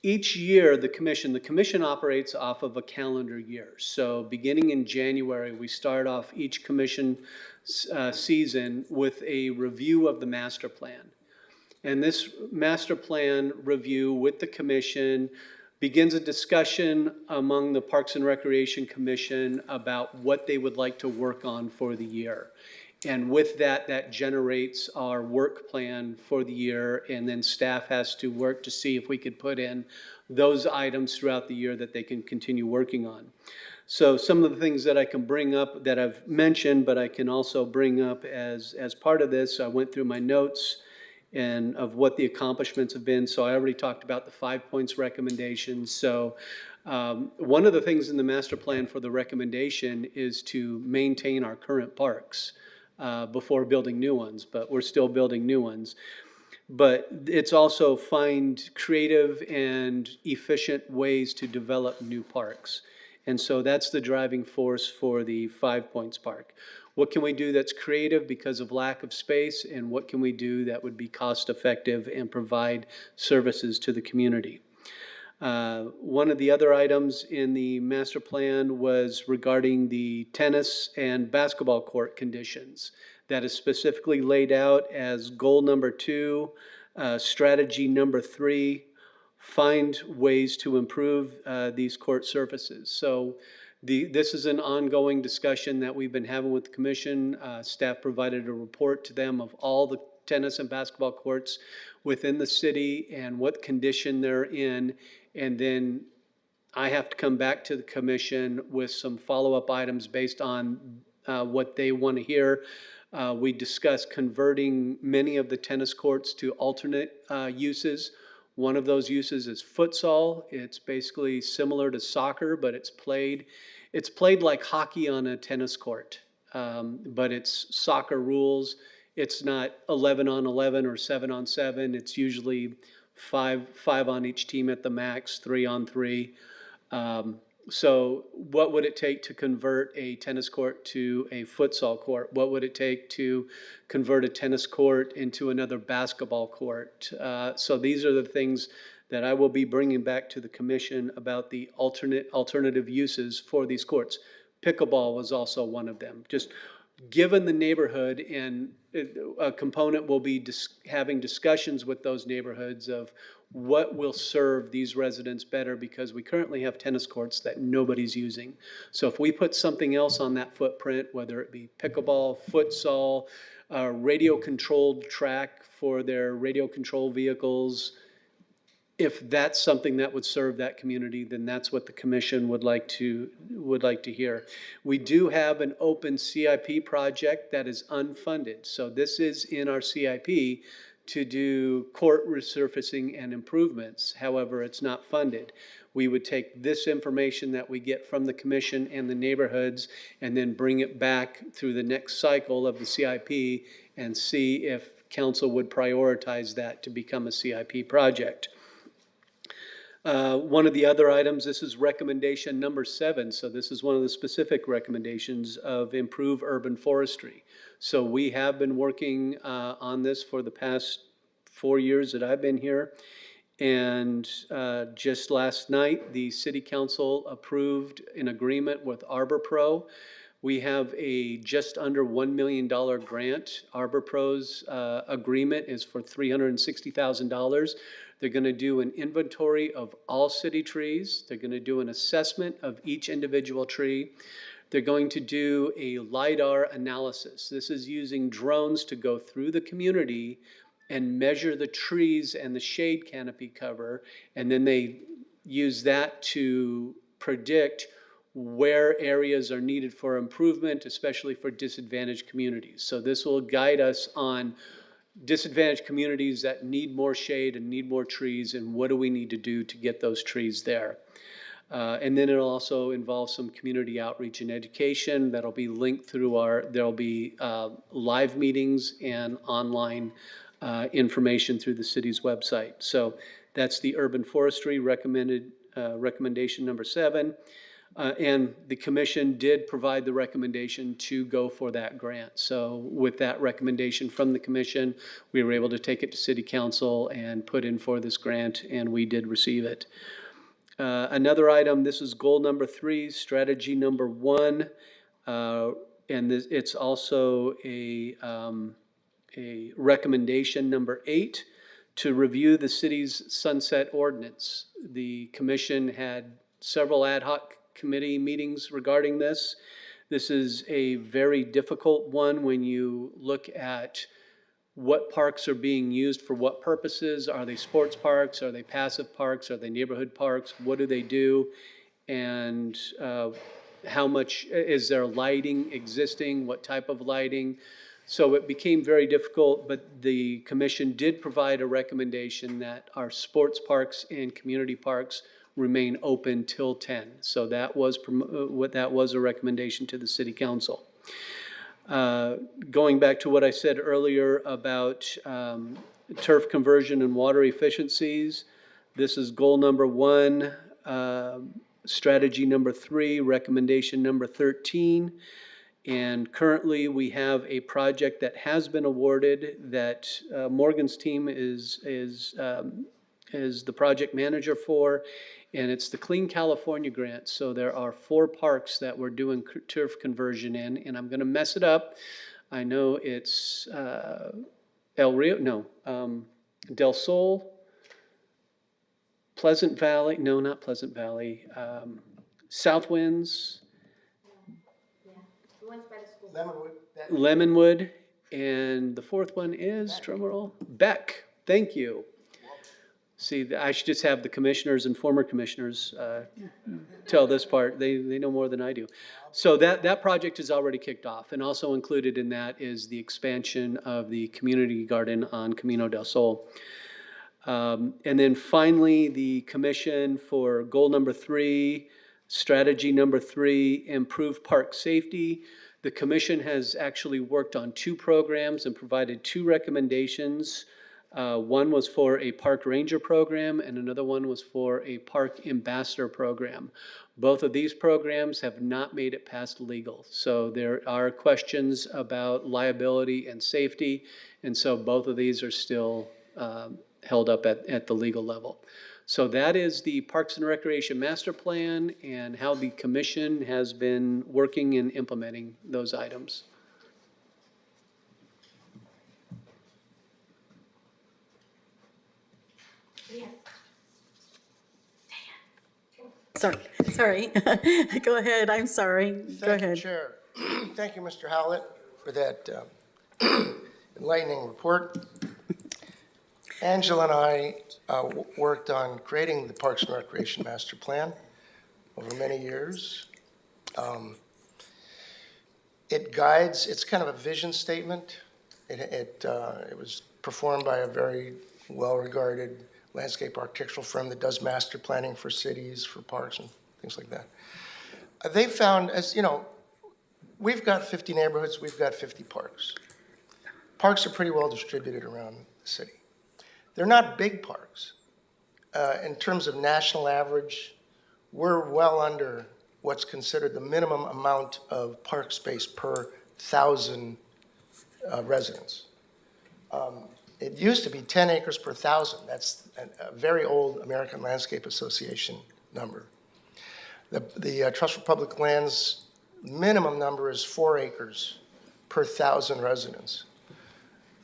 each year, the commission operates off of a calendar year. So beginning in January, we start off each commission season with a review of the master plan. And this master plan review with the commission begins a discussion among the Parks and Recreation Commission about what they would like to work on for the year. And with that, that generates our work plan for the year, and then staff has to work to see if we could put in those items throughout the year that they can continue working on. So some of the things that I can bring up that I've mentioned, but I can also bring up as part of this, I went through my notes and of what the accomplishments have been. So I already talked about the 5 points recommendations. So one of the things in the master plan for the recommendation is to maintain our current parks before building new ones, but we're still building new ones. But it's also find creative and efficient ways to develop new parks. And so that's the driving force for the 5 Points Park. What can we do that's creative because of lack of space, and what can we do that would be cost effective and provide services to the community? One of the other items in the master plan was regarding the tennis and basketball court conditions. That is specifically laid out as goal number 2, strategy number 3, find ways to improve these court surfaces. So this is an ongoing discussion that we've been having with the commission. Staff provided a report to them of all the tennis and basketball courts within the city and what condition they're in. And then I have to come back to the commission with some follow-up items based on what they want to hear. We discussed converting many of the tennis courts to alternate uses. One of those uses is futsal. It's basically similar to soccer, but it's played like hockey on a tennis court, but it's soccer rules. It's not 11 on 11 or 7 on 7. It's usually five on each team at the max, 3 on 3. So what would it take to convert a tennis court to a futsal court? What would it take to convert a tennis court into another basketball court? So these are the things that I will be bringing back to the commission about the alternative uses for these courts. Pickleball was also one of them. Just given the neighborhood, and a component will be having discussions with those neighborhoods of what will serve these residents better, because we currently have tennis courts that nobody's using. So if we put something else on that footprint, whether it be pickleball, futsal, radio-controlled track for their radio-controlled vehicles, if that's something that would serve that community, then that's what the commission would like to hear. We do have an open CIP project that is unfunded. So this is in our CIP to do court resurfacing and improvements. However, it's not funded. We would take this information that we get from the commission and the neighborhoods and then bring it back through the next cycle of the CIP and see if council would prioritize that to become a CIP project. One of the other items, this is recommendation number 7. So this is one of the specific recommendations of improve urban forestry. So we have been working on this for the past 4 years that I've been here. And just last night, the city council approved an agreement with Arbor Pro. We have a just under $1 million grant. Arbor Pro's agreement is for $360,000. They're going to do an inventory of all city trees. They're going to do an assessment of each individual tree. They're going to do a LiDAR analysis. This is using drones to go through the community and measure the trees and the shade canopy cover, and then they use that to predict where areas are needed for improvement, especially for disadvantaged communities. So this will guide us on disadvantaged communities that need more shade and need more trees, and what do we need to do to get those trees there. And then it'll also involve some community outreach and education that'll be linked through there'll be live meetings and online information through the city's website. So that's the urban forestry recommendation number 7. And the commission did provide the recommendation to go for that grant. So with that recommendation from the commission, we were able to take it to city council and put in for this grant, and we did receive it. Another item, this is goal number 3, strategy number 1. And it's also a recommendation number 8 to review the city's sunset ordinance. The commission had several ad hoc committee meetings regarding this. This is a very difficult one when you look at what parks are being used for what purposes. Are they sports parks? Are they passive parks? Are they neighborhood parks? What do they do? And how much, is there lighting existing? What type of lighting? So it became very difficult, but the commission did provide a recommendation that our sports parks and community parks remain open till 10. So that was a recommendation to the city council. Going back to what I said earlier about turf conversion and water efficiencies, this is goal number 1, strategy number 3, recommendation number 13. And currently we have a project that has been awarded that Morgan's team is the project manager for, and it's the Clean California Grant. So there are 4 parks that we're doing turf conversion in, and I'm gonna mess it up. I know it's Del Sol, Pleasant Valley, no, not Pleasant Valley, South Winds, Lemonwood, and the 4th one is, drumroll, Beck. Thank you. See, I should just have the commissioners and former commissioners tell this part. They know more than I do. So that project is already kicked off, and also included in that is the expansion of the community garden on Camino del Sol. And then finally, the commission for goal number 3, strategy number 3, improve park safety. The commission has actually worked on 2 programs and provided 2 recommendations. One was for a park ranger program, and another one was for a park ambassador program. Both of these programs have not made it past legal. So there are questions about liability and safety, and so both of these are still held up at the legal level. So that is the Parks and Recreation Master Plan and how the commission has been working and implementing those items. Sorry. Go ahead, I'm sorry. Go Thank you, ahead. Chair. Thank you, Mr. Howlett, for that enlightening report. Angela and I worked on creating the Parks and Recreation Master Plan over many years. It guides, it's kind of a vision statement. It was performed by a very well-regarded landscape architectural firm that does master planning for cities, for parks and things like that. They found, as you know, we've got 50 neighborhoods, we've got 50 parks. Parks are pretty well distributed around the city. They're not big parks. In terms of national average, we're well under what's considered the minimum amount of park space per 1,000 residents. It used to be 10 acres per 1,000. That's a very old American Landscape Association number. The Trust for Public Lands minimum number is 4 acres per 1,000 residents.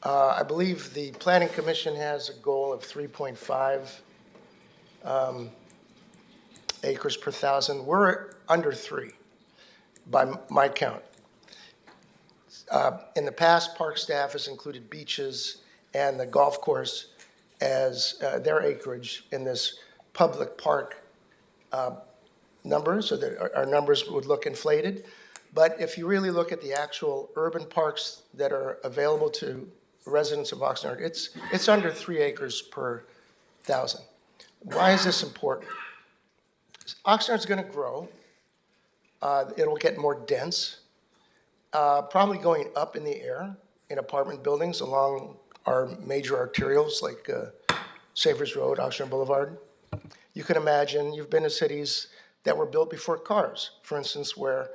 I believe the Planning Commission has a goal of 3.5 acres per 1,000. We're under 3 by my count. In the past, park staff has included beaches and the golf course as their acreage in this public park number, so that our numbers would look inflated. But if you really look at the actual urban parks that are available to residents of Oxnard, it's under 3 acres per 1,000. Why is this important? Oxnard's going to grow. It'll get more dense, probably going up in the air in apartment buildings along our major arterials like Savers Road, Oxnard Boulevard. You can imagine, you've been to cities that were built before cars, for instance, where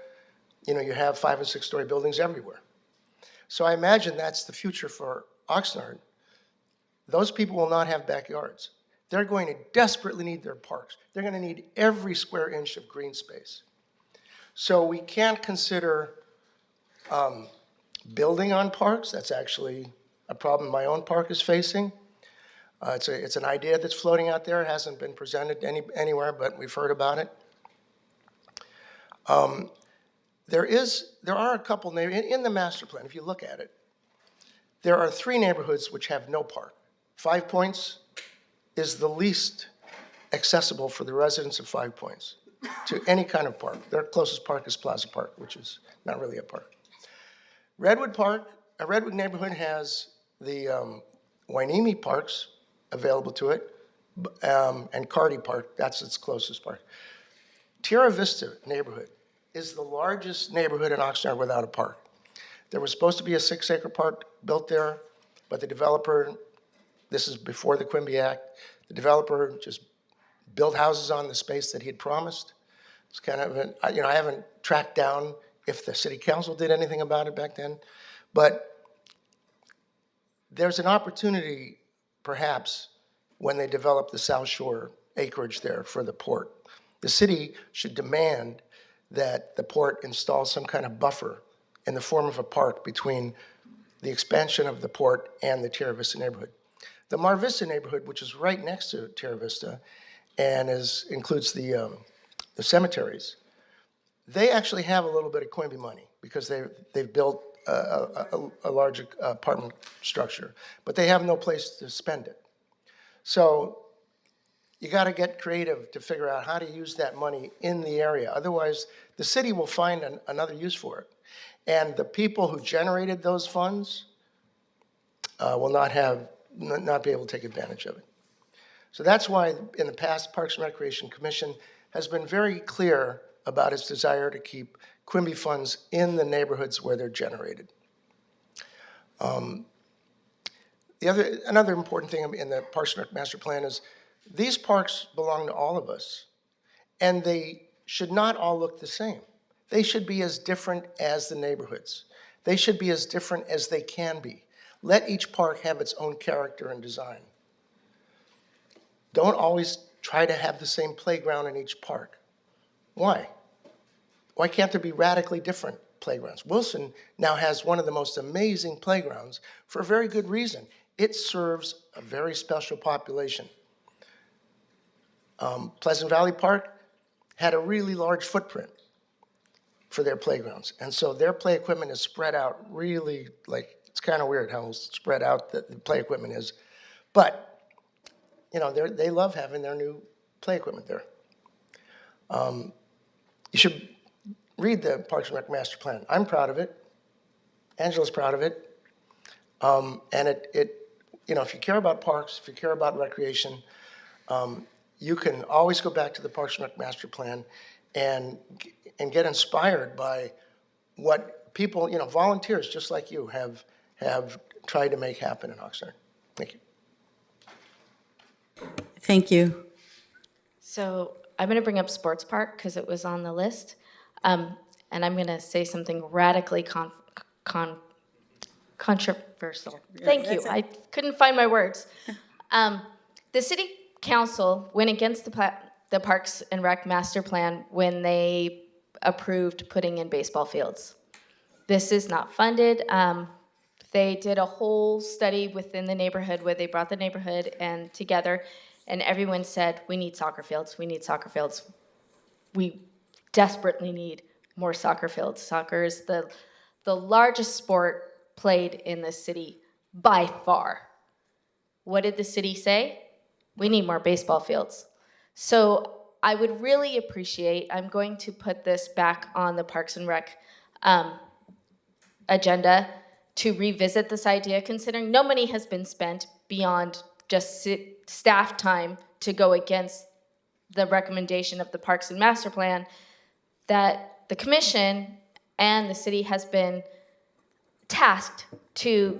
you have 5- and 6-story buildings everywhere. So I imagine that's the future for Oxnard. Those people will not have backyards. They're going to desperately need their parks. They're going to need every square inch of green space. So we can't consider building on parks. That's actually a problem my own park is facing. It's an idea that's floating out there. It hasn't been presented anywhere, but we've heard about it. There are a couple neighborhoods in the master plan. If you look at it, there are 3 neighborhoods which have no park. 5 Points is the least accessible for the residents of 5 Points to any kind of park. Their closest park is Plaza Park, which is not really a park. Redwood neighborhood has the Wainimi Parks available to it, and Cardi Park, that's its closest park. Tierra Vista neighborhood is the largest neighborhood in Oxnard without a park. There was supposed to be a 6-acre park built there, but the developer, this is before the Quimby Act, the developer just built houses on the space that he had promised. It's kind of, I haven't tracked down if the city council did anything about it back then, but there's an opportunity, perhaps, when they develop the South Shore acreage there for the port. The city should demand that the port install some kind of buffer in the form of a park between the expansion of the port and the Tierra Vista neighborhood. The Mar Vista neighborhood, which is right next to Tierra Vista and includes the cemeteries, they actually have a little bit of Quimby money because they've built a large apartment structure, but they have no place to spend it. So you got to get creative to figure out how to use that money in the area. Otherwise, the city will find another use for it. And the people who generated those funds will not be able to take advantage of it. So that's why in the past, Parks and Recreation Commission has been very clear about its desire to keep Quimby funds in the neighborhoods where they're generated. Another important thing in the Parks and Rec Master Plan is these parks belong to all of us, and they should not all look the same. They should be as different as the neighborhoods. They should be as different as they can be. Let each park have its own character and design. Don't always try to have the same playground in each park. Why? Why can't there be radically different playgrounds? Wilson now has one of the most amazing playgrounds for a very good reason. It serves a very special population. Pleasant Valley Park had a really large footprint for their playgrounds. And so their play equipment is spread out really, it's kind of weird how spread out the play equipment is. But, they love having their new play equipment there. You should read the Parks and Rec Master Plan. I'm proud of it. Angela's proud of it. And if you care about parks, if you care about recreation, you can always go back to the Parks and Rec Master Plan and get inspired by what people, volunteers just like you have tried to make happen in Oxnard. Thank you. Thank you. So I'm going to bring up Sports Park because it was on the list. And I'm going to say something radically controversial. Thank you. I couldn't find my words. The city council went against the Parks and Rec master plan when they approved putting in baseball fields. This is not funded. They did a whole study within the neighborhood where they brought the neighborhood and together, and everyone said, we need soccer fields, we need soccer fields. We desperately need more soccer fields. Soccer is the largest sport played in the city by far. What did the city say? We need more baseball fields. So I would really appreciate, I'm going to put this back on the Parks and Rec agenda to revisit this idea, considering no money has been spent beyond just staff time to go against the recommendation of the Parks and Master Plan, that the commission and the city has been tasked to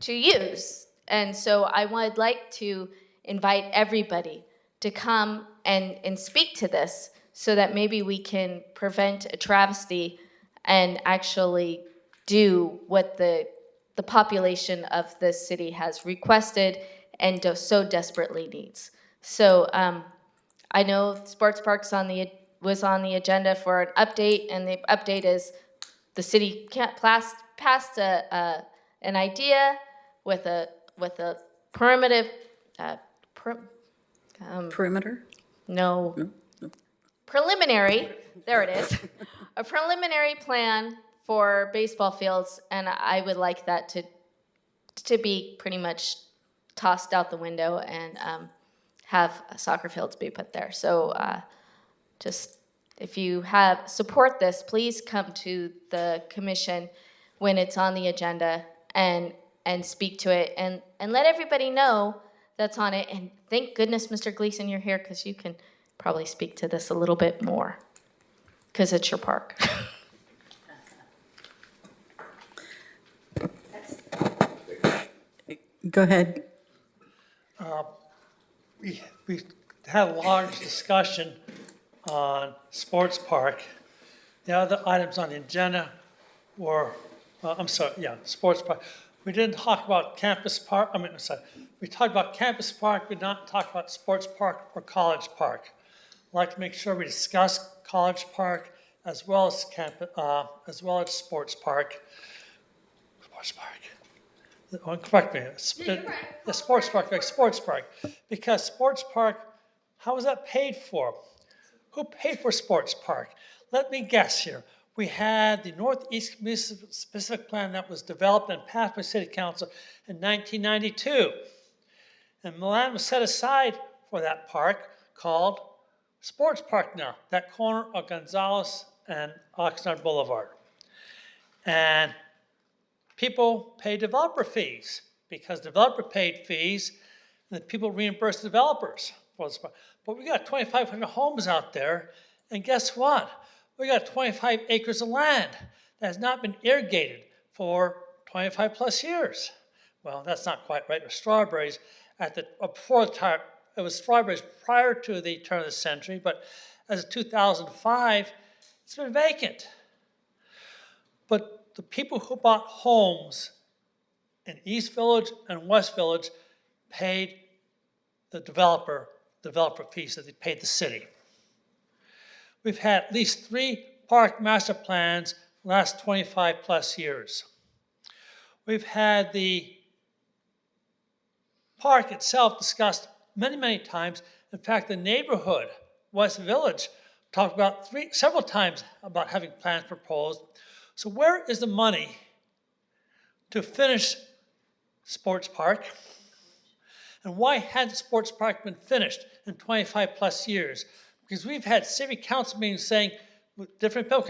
to use. And so I would like to invite everybody to come and speak to this so that maybe we can prevent a travesty and actually do what the population of this city has requested and so desperately needs. So I know Sports Parks was on the agenda for an update, and the update is the city passed an idea with a primitive Perimeter? no preliminary, there it is, a preliminary plan for baseball fields, and I would like that to be pretty much tossed out the window and have soccer fields be put there. So just if you support this, please come to the commission when it's on the agenda and speak to it and let everybody know that's on it. And thank goodness, Mr. Gleason, you're here because you can probably speak to this a little bit more because it's your park. Go ahead. We had a large discussion on Sports Park. The other items on the agenda were, Sports Park. We didn't talk about Campus Park, we talked about Campus Park, we did not talk about Sports Park or College Park. I'd like to make sure we discuss College Park as well as Sports Park. Sports Park. Correct me. The Sports Park. Because Sports Park, how was that paid for? Who paid for Sports Park? Let me guess here. We had the Northeast Specific Plan that was developed and passed by City Council in 1992. And land was set aside for that park called Sports Park now, that corner of Gonzales and Oxnard Boulevard. And people pay developer fees because developer paid fees and the people reimbursed developers for this park. But we got 2,500 homes out there, and guess what? We got 25 acres of land that has not been irrigated for 25 plus years. Well, that's not quite right. It was strawberries it was strawberries prior to the turn of the century, but as of 2005, it's been vacant. But the people who bought homes in East Village and West Village paid the developer fees that they paid the city. We've had at least 3 park master plans in the last 25 plus years. We've had the park itself discussed many, many times. In fact, the neighborhood, West Village, talked about several times about having plans proposed. So where is the money to finish Sports Park? And why hasn't Sports Park been finished in 25 plus years? Because we've had city council meetings saying, with different people,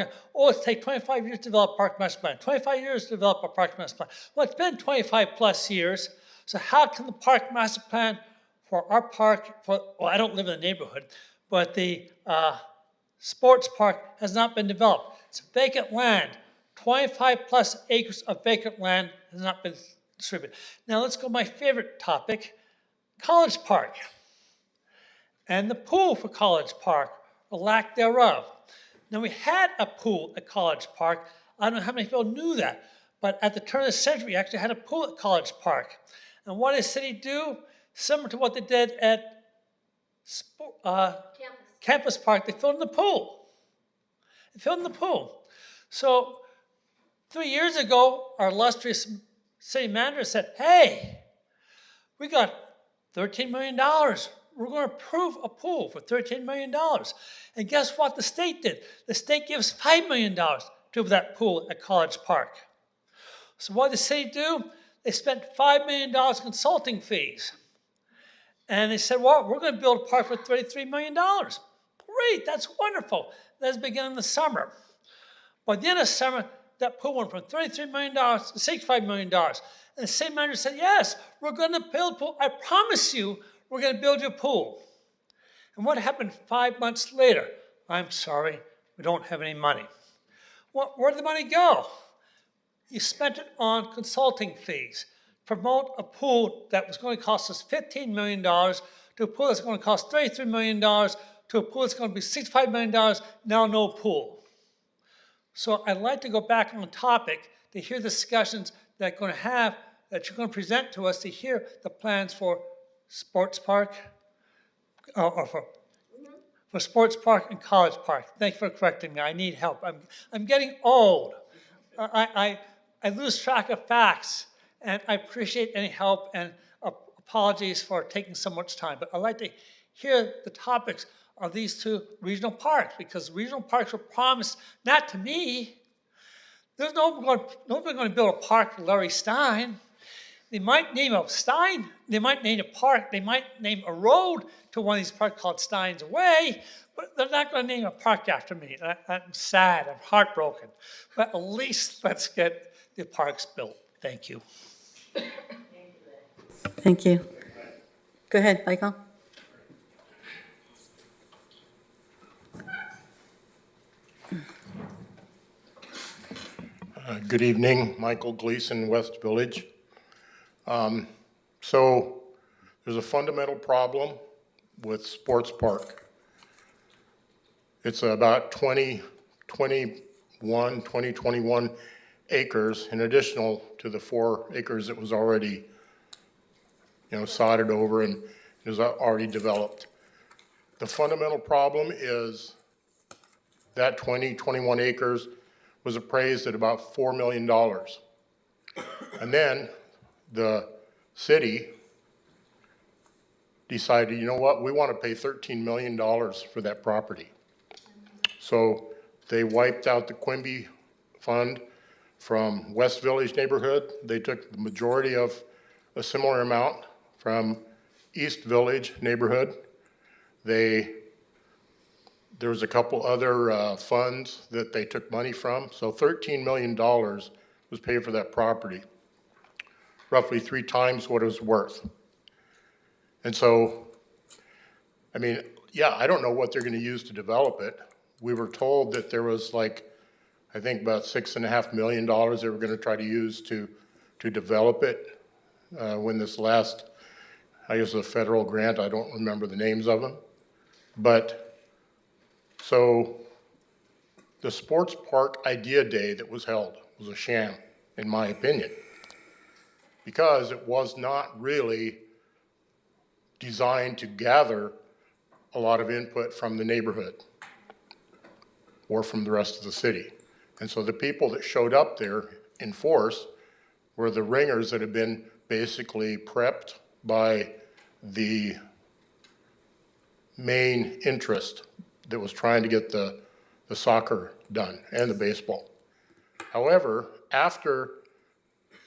it's take 25 years to develop a park master plan, 25 years to develop a park master plan. Well, it's been 25 plus years, so how can the park master plan for our park, I don't live in the neighborhood, but the sports park has not been developed. It's vacant land. 25 plus acres of vacant land has not been distributed. Now let's go to my favorite topic, College Park. And the pool for College Park, or lack thereof. Now we had a pool at College Park. I don't know how many people knew that, but at the turn of the century, we actually had a pool at College Park. And what did the city do? Similar to what they did at Campus Park, they filled in the pool. So 3 years ago, our illustrious city manager said, hey, we got $13 million. We're going to approve a pool for $13 million. And guess what the state did? The state gives $5 million to that pool at College Park. So what did the city do? They spent $5 million consulting fees. And they said, well, we're going to build a park for $33 million. Great, that's wonderful. That's beginning of the summer. By the end of summer, that pool went from $33 million to $65 million. And the same manager said, yes, we're going to build a pool. I promise you, we're going to build you a pool. And what happened 5 months later? I'm sorry, we don't have any money. Well, where did the money go? You spent it on consulting fees, promote a pool that was going to cost us $15 million to a pool that's going to cost $33 million to a pool that's going to be $65 million, now no pool. So I'd like to go back on the topic to hear the discussions that you're going to present to us, to hear the plans for sports park, or for sports park and college park. Thank you for correcting me. I need help. I'm getting old. I lose track of facts, and I appreciate any help, and apologies for taking so much time. But I'd like to hear the topics of these two regional parks, because regional parks were promised not to me. There's nobody going to build a park for Larry Stein. They might name a Stein, they might name a park, they might name a road to one of these parks called Stein's Way, but they're not going to name a park after me. I'm sad, I'm heartbroken. But at least let's get the parks built. Thank you. Thank you. Go ahead, Michael. Good evening, Michael Gleason, West Village. So there's a fundamental problem with Sports Park. It's about 21 acres in additional to the 4 acres that was already, sodded over and is already developed. The fundamental problem is that 21 acres was appraised at about $4 million. And then the city decided, you know what, we want to pay $13 million for that property. So they wiped out the Quimby Fund from West Village neighborhood. They took the majority of a similar amount from East Village neighborhood. There was a couple other funds that they took money from. So $13 million was paid for that property, roughly 3 times what it was worth. And so, I mean, yeah, I don't know what they're going to use to develop it. We were told that there was I think about $6.5 million they were going to try to use to develop it when this last, I guess, a federal grant, I don't remember the names of them. But, so the sports park idea day that was held was a sham, in my opinion, because it was not really designed to gather a lot of input from the neighborhood or from the rest of the city. And so the people that showed up there in force were the ringers that had been basically prepped by the main interest that was trying to get the soccer done and the baseball. However, after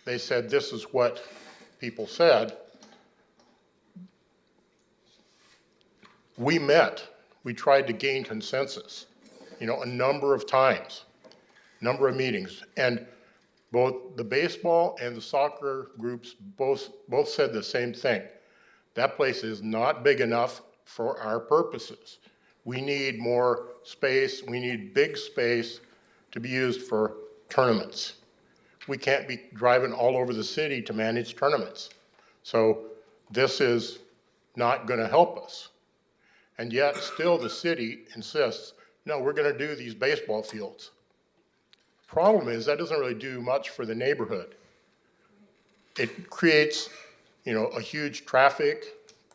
they said this is what people said, we tried to gain consensus, a number of times, number of meetings, and both the baseball and the soccer groups both said the same thing. That place is not big enough for our purposes. We need more space, we need big space to be used for tournaments. We can't be driving all over the city to manage tournaments. So this is not going to help us. And yet still the city insists, no, we're going to do these baseball fields. Problem is that doesn't really do much for the neighborhood. It creates, a huge traffic,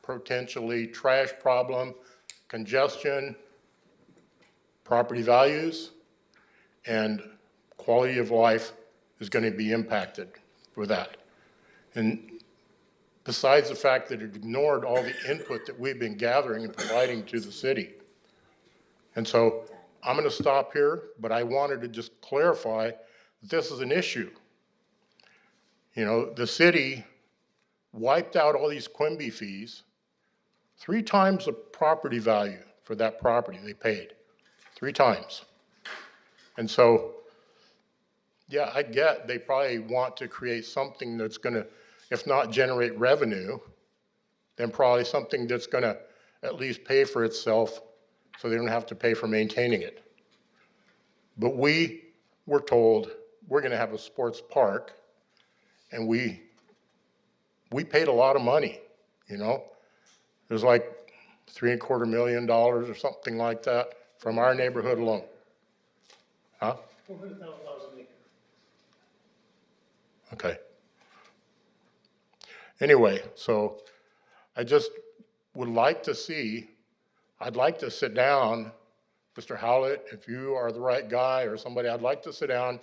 potentially trash problem, congestion, property values, and quality of life is going to be impacted with that. And besides the fact that it ignored all the input that we've been gathering and providing to the city. And so I'm going to stop here, but I wanted to just clarify that this is an issue. The city wiped out all these Quimby fees, 3 times the property value for that property they paid, 3 times. And so, yeah, I get they probably want to create something that's going to, if not generate revenue, then probably something that's going to at least pay for itself so they don't have to pay for maintaining it. But we were told we're going to have a sports park, and we we paid a lot of money, you know? It was like $3.25 million or something like that from our neighborhood alone. Huh? $400,000 an acre. Okay. Anyway, so I just would like to see, I'd like to sit down, Mr. Howlett, if you are the right guy or somebody, I'd like to sit down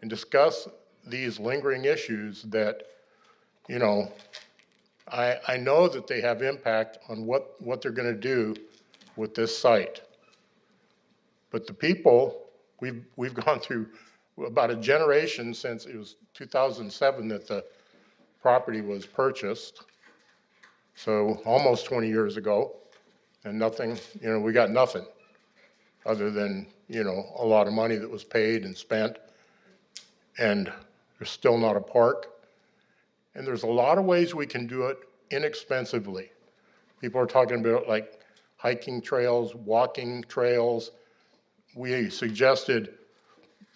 and discuss these lingering issues that, you know, I know that they have impact on what they're gonna do with this site. But the people, we've gone through about a generation since it was 2007 that the property was purchased. So almost 20 years ago, and nothing, you know, we got nothing other than, you know, a lot of money that was paid and spent. And there's still not a park. And there's a lot of ways we can do it inexpensively. People are talking about like hiking trails, walking trails. We suggested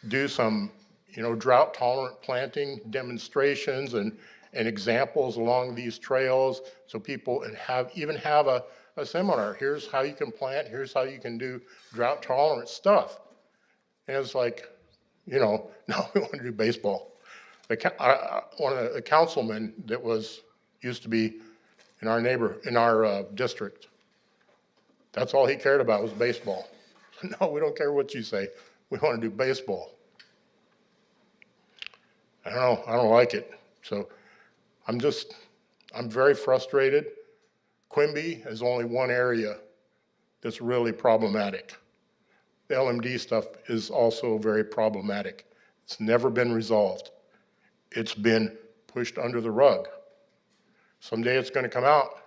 do some, you know, drought tolerant planting demonstrations and examples along these trails so people even have a seminar. Here's how you can plant, here's how you can do drought tolerant stuff. And it's like, you know, no, we want to do baseball. One of the councilmen that used to be in our district, that's all he cared about was baseball. No, we don't care what you say. We want to do baseball. I don't know, I don't like it. So I'm very frustrated. Quimby is only one area that's really problematic. The LMD stuff is also very problematic. It's never been resolved. It's been pushed under the rug. Someday it's going to come out.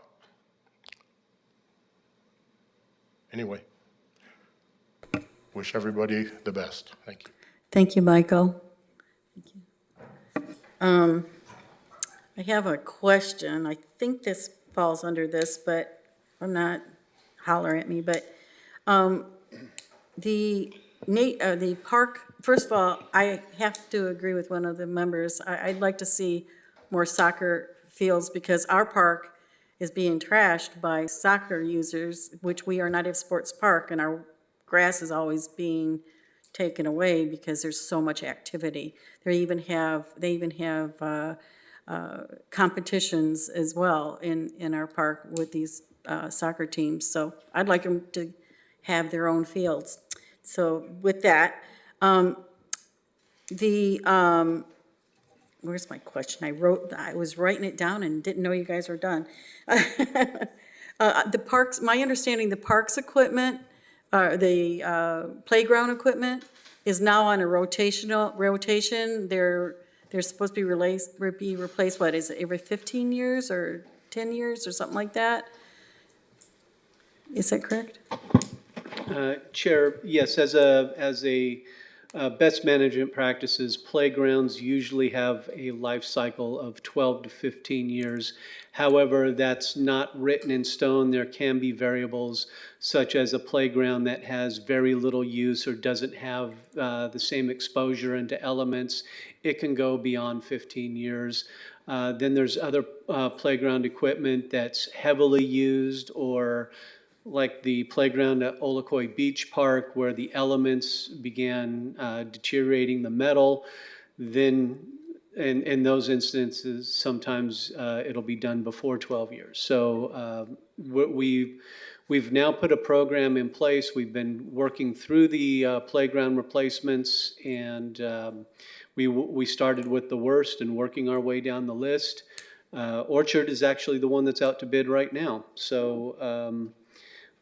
Anyway, wish everybody the best. Thank you. Thank you, Michael. I have a question. I think this falls under this, but I'm not, holler at me, but the park, first of all, I have to agree with one of the members. I'd like to see more soccer fields because our park is being trashed by soccer users, which we are not a sports park, and our grass is always being taken away because there's so much activity. They even have competitions as well in our park with these soccer teams. So I'd like them to have their own fields. So with that, where's my question? I was writing it down and didn't know you guys were done. The parks, my understanding, the parks equipment, the playground equipment is now on a rotation. They're supposed to be replaced, what is it, every 15 years or 10 years or something like that? Is that correct? Chair, yes, as a best management practices, playgrounds usually have a life cycle of 12 to 15 years. However, that's not written in stone. There can be variables such as a playground that has very little use or doesn't have the same exposure into elements. It can go beyond 15 years. Then there's other playground equipment that's heavily used, or like the playground at Olakoi Beach Park where the elements began deteriorating the metal. Then in those instances, sometimes it'll be done before 12 years. So we've now put a program in place. We've been working through the playground replacements, and we started with the worst and working our way down the list. Orchard is actually the one that's out to bid right now. So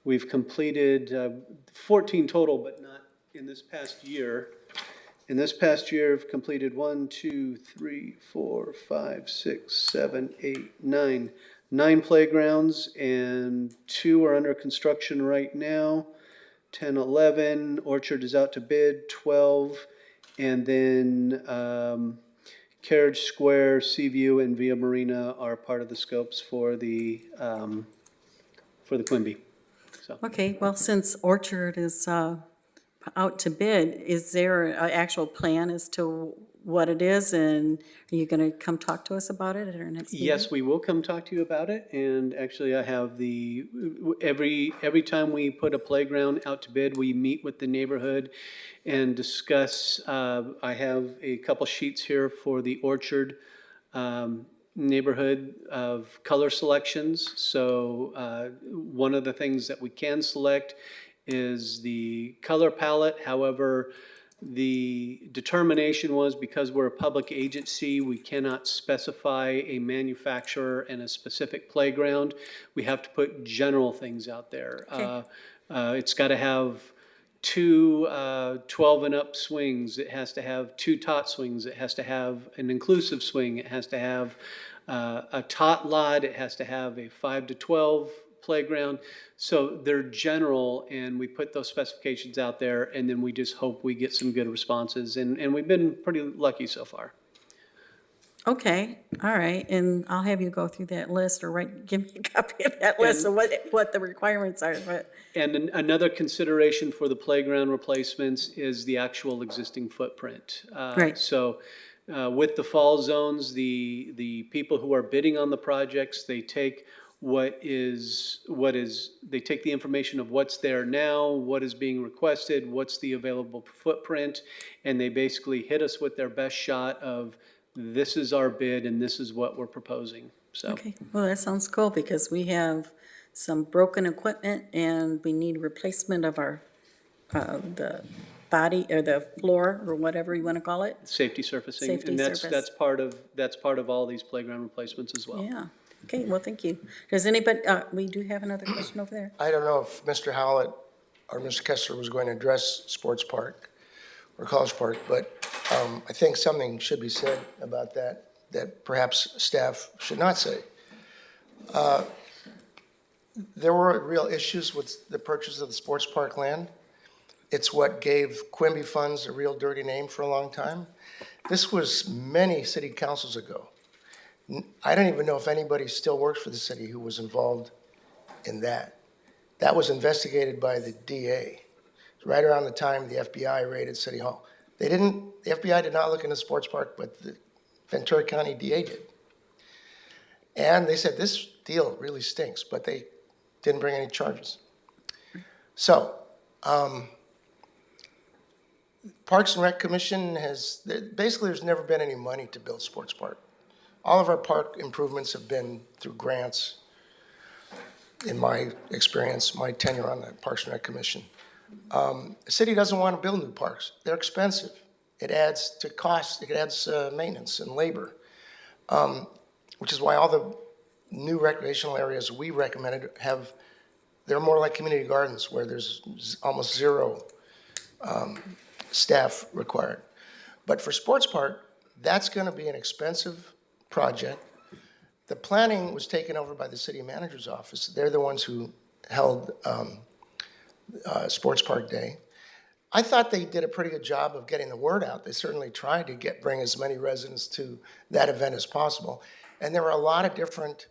we've completed 14 total, but not in this past year. In this past year, I've completed 9 playgrounds, and 2 are under construction right now. 10, 11. Orchard is out to bid, 12. And then Carriage Square, Seaview, and Via Marina are part of the scopes for the Quimby. So. Okay, well, since Orchard is out to bid, is there an actual plan as to what it is, and are you going to come talk to us about it at our next meeting? Yes, we will come talk to you about it, and actually I have every time we put a playground out to bid, we meet with the neighborhood and discuss, I have a couple sheets here for the Orchard neighborhood of color selections. So one of the things that we can select is the color palette. However, the determination was because we're a public agency, we cannot specify a manufacturer and a specific playground. We have to put general things out there. Okay. It's got to have two 12 and up swings. It has to have two tot swings. It has to have an inclusive swing. It has to have a tot lot. It has to have a 5 to 12 playground. So they're general, and we put those specifications out there, and then we just hope we get some good responses. And we've been pretty lucky so far. Okay, all right, and I'll have you go through that list, or give me a copy of that list of what the requirements are, but. And another consideration for the playground replacements is the actual existing footprint. Right. So with the fall zones, the people who are bidding on the projects, they take they take the information of what's there now, what is being requested, what's the available footprint, and they basically hit us with their best shot of this is our bid and this is what we're proposing. So. Okay, well, that sounds cool, because we have some broken equipment and we need replacement of our, the body, or the floor, or whatever you want to call it. Safety surfacing. Safety And surface. that's part of all these playground replacements as well. Yeah, okay, well, thank you. Does anybody, we do have another question over there. I don't know if Mr. Howlett or Mr. Kessler was going to address Sports Park or College Park, but I think something should be said about that perhaps staff should not say. There were real issues with the purchase of the sports park land. It's what gave Quimby Funds a real dirty name for a long time. This was many city councils ago. I don't even know if anybody still works for the city who was involved in that. That was investigated by the DA. Right around the time the FBI raided City Hall. The FBI did not look into the sports park, but the Ventura County DA did. And they said, this deal really stinks, but they didn't bring any charges. So, Parks and Rec Commission basically there's never been any money to build sports park. All of our park improvements have been through grants, in my experience, my tenure on the Parks and Rec Commission. The city doesn't want to build new parks. They're expensive. It adds to cost, it adds maintenance and labor, which is why all the new recreational areas we recommended they're more like community gardens where there's almost zero staff required. But for sports park, that's going to be an expensive project. The planning was taken over by the city manager's office. They're the ones who held Sports Park Day. I thought they did a pretty good job of getting the word out. They certainly tried to bring as many residents to that event as possible. And there were a lot of different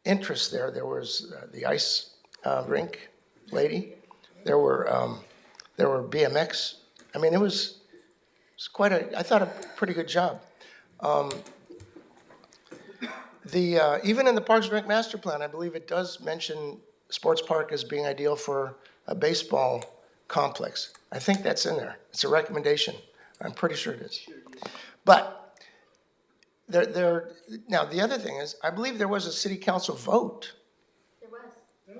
interests there. There was the ice rink lady. There were BMX. I mean, it was quite I thought a pretty good job. Even in the Parks and Rec Master Plan, I believe it does mention Sports Park as being ideal for a baseball complex. I think that's in there. It's a recommendation. I'm pretty sure it is. But now the other thing is, I believe there was a city council vote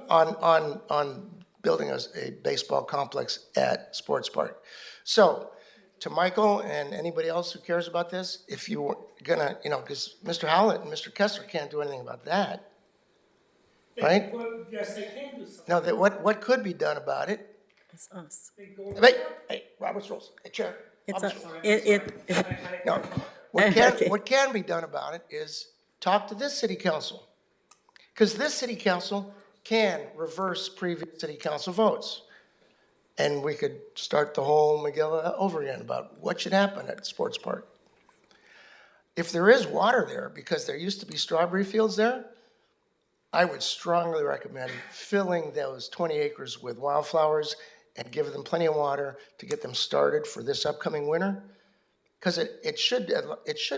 on building a baseball complex at Sports Park. So to Michael and anybody else who cares about this, if you were gonna, because Mr. Howlett and Mr. Kessler can't do anything about that. Right? Yes, they can do something. No, what could be done about it? It's us. Hey, Robert's rules. Hey, Chair. It's Robert's us. rules. No, what can be done about it is talk to this city council. Because this city council can reverse previous city council votes. And we could start the whole Megillah over again about what should happen at Sports Park. If there is water there, because there used to be strawberry fields there, I would strongly recommend filling those 20 acres with wildflowers and give them plenty of water to get them started for this upcoming winter. Because it should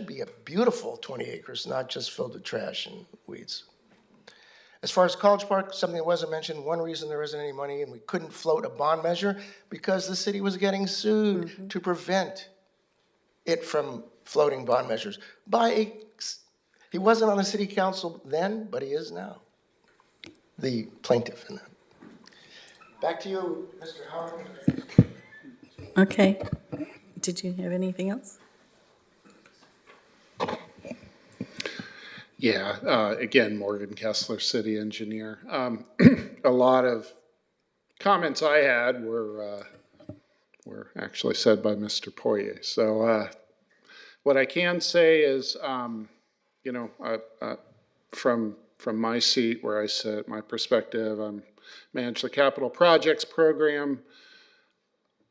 be a beautiful 20 acres, not just filled with trash and weeds. As far as College Park, something that wasn't mentioned, one reason there isn't any money and we couldn't float a bond measure because the city was getting sued to prevent it from floating bond measures he wasn't on the city council then, but he is now, the plaintiff in that. Back to you, Mr. Howard. Okay. Did you have anything else? Yeah, again, Morgan Kessler, city engineer. A lot of comments I had were actually said by Mr. Poirier. So what I can say is, from my seat where I sit, my perspective, manage the capital projects program.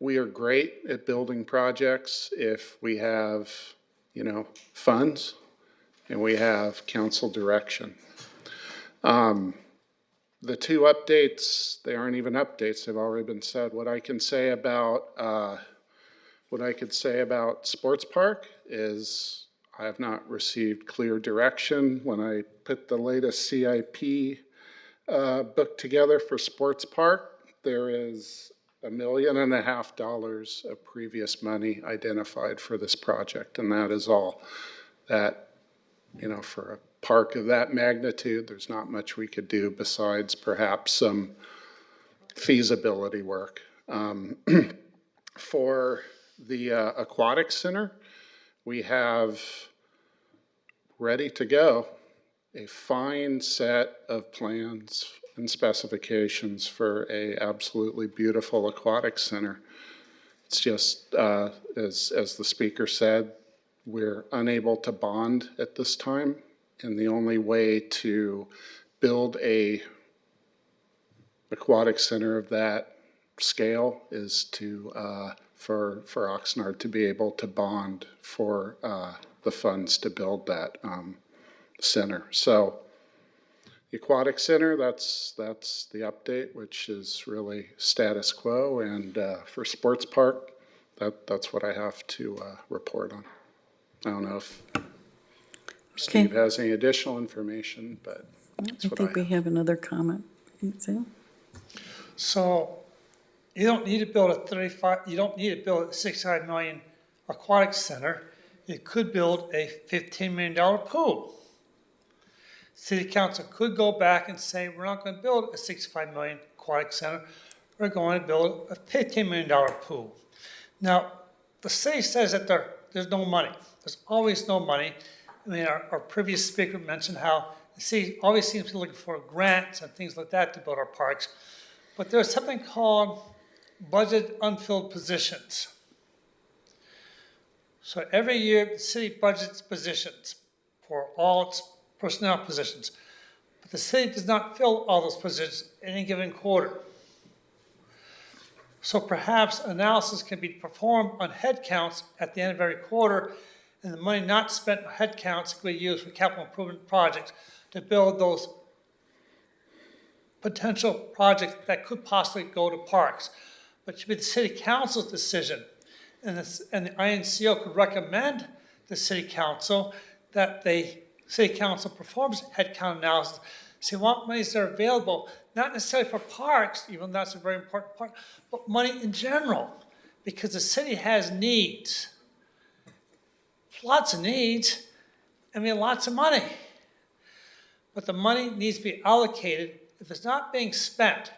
We are great at building projects if we have, funds and we have council direction. The two updates, they aren't even updates, they've already been said. What I can say about Sports Park is I have not received clear direction. When I put the latest CIP book together for Sports Park, there is $1.5 million of previous money identified for this project, and that is all. That, for a park of that magnitude, there's not much we could do besides perhaps some feasibility work. For the aquatic center, we have ready to go a fine set of plans and specifications for a absolutely beautiful aquatic center. It's just, as the speaker said, we're unable to bond at this time, and the only way to build a aquatic center of that scale is to for Oxnard to be able to bond for the funds to build that center. So the aquatic center, that's the update, which is really status quo. And for Sports Park, that's what I have to report on. I don't know if Steve has any additional information, but that's what I think we have another comment. So you don't need to build a $65 million aquatic center. You could build a $15 million pool. City council could go back and say, we're not going to build a $65 million aquatic center. We're going to build a $15 million pool. Now, the city says that there's no money. There's always no money. I mean, our previous speaker mentioned how the city always seems to be looking for grants and things like that to build our parks. But there's something called budget unfilled positions. So every year, the city budgets positions for all its personnel positions. But the city does not fill all those positions in any given quarter. So perhaps analysis can be performed on head counts at the end of every quarter, and the money not spent on head counts can be used for capital improvement projects to build those potential projects that could possibly go to parks. But it should be the city council's decision. And the INCO could recommend the city council that the city council performs headcount analysis, see what monies are available, not necessarily for parks, even though that's a very important part, but money in general, because the city has needs. Lots of needs, lots of money. But the money needs to be allocated. If it's not being spent,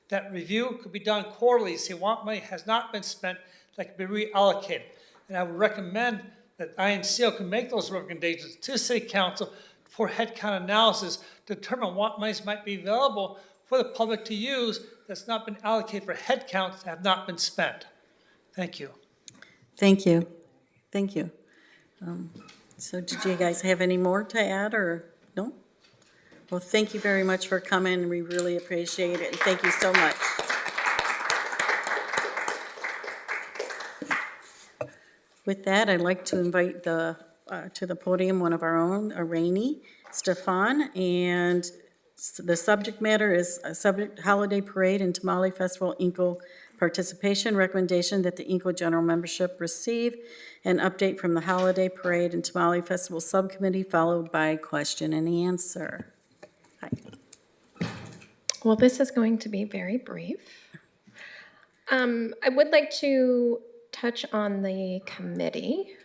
that review could be done quarterly, see what money has not been spent that can be reallocated. And I would recommend that INCO can make those recommendations to City Council for headcount analysis to determine what monies might be available for the public to use that's not been allocated for headcounts that have not been spent. Thank you. Thank you. Thank you. So did you guys have any more to add or no? Well, thank you very much for coming. We really appreciate it. And thank you so much. With that, I'd like to invite to the podium one of our own, Rainey Stefan, and the subject matter is a subject holiday parade and tamale festival INCO Participation recommendation that the INCO general membership receive an update from the Holiday Parade and Tamale Festival Subcommittee, followed by question and answer. Hi. Well, this is going to be very brief. I would like to touch on the committee.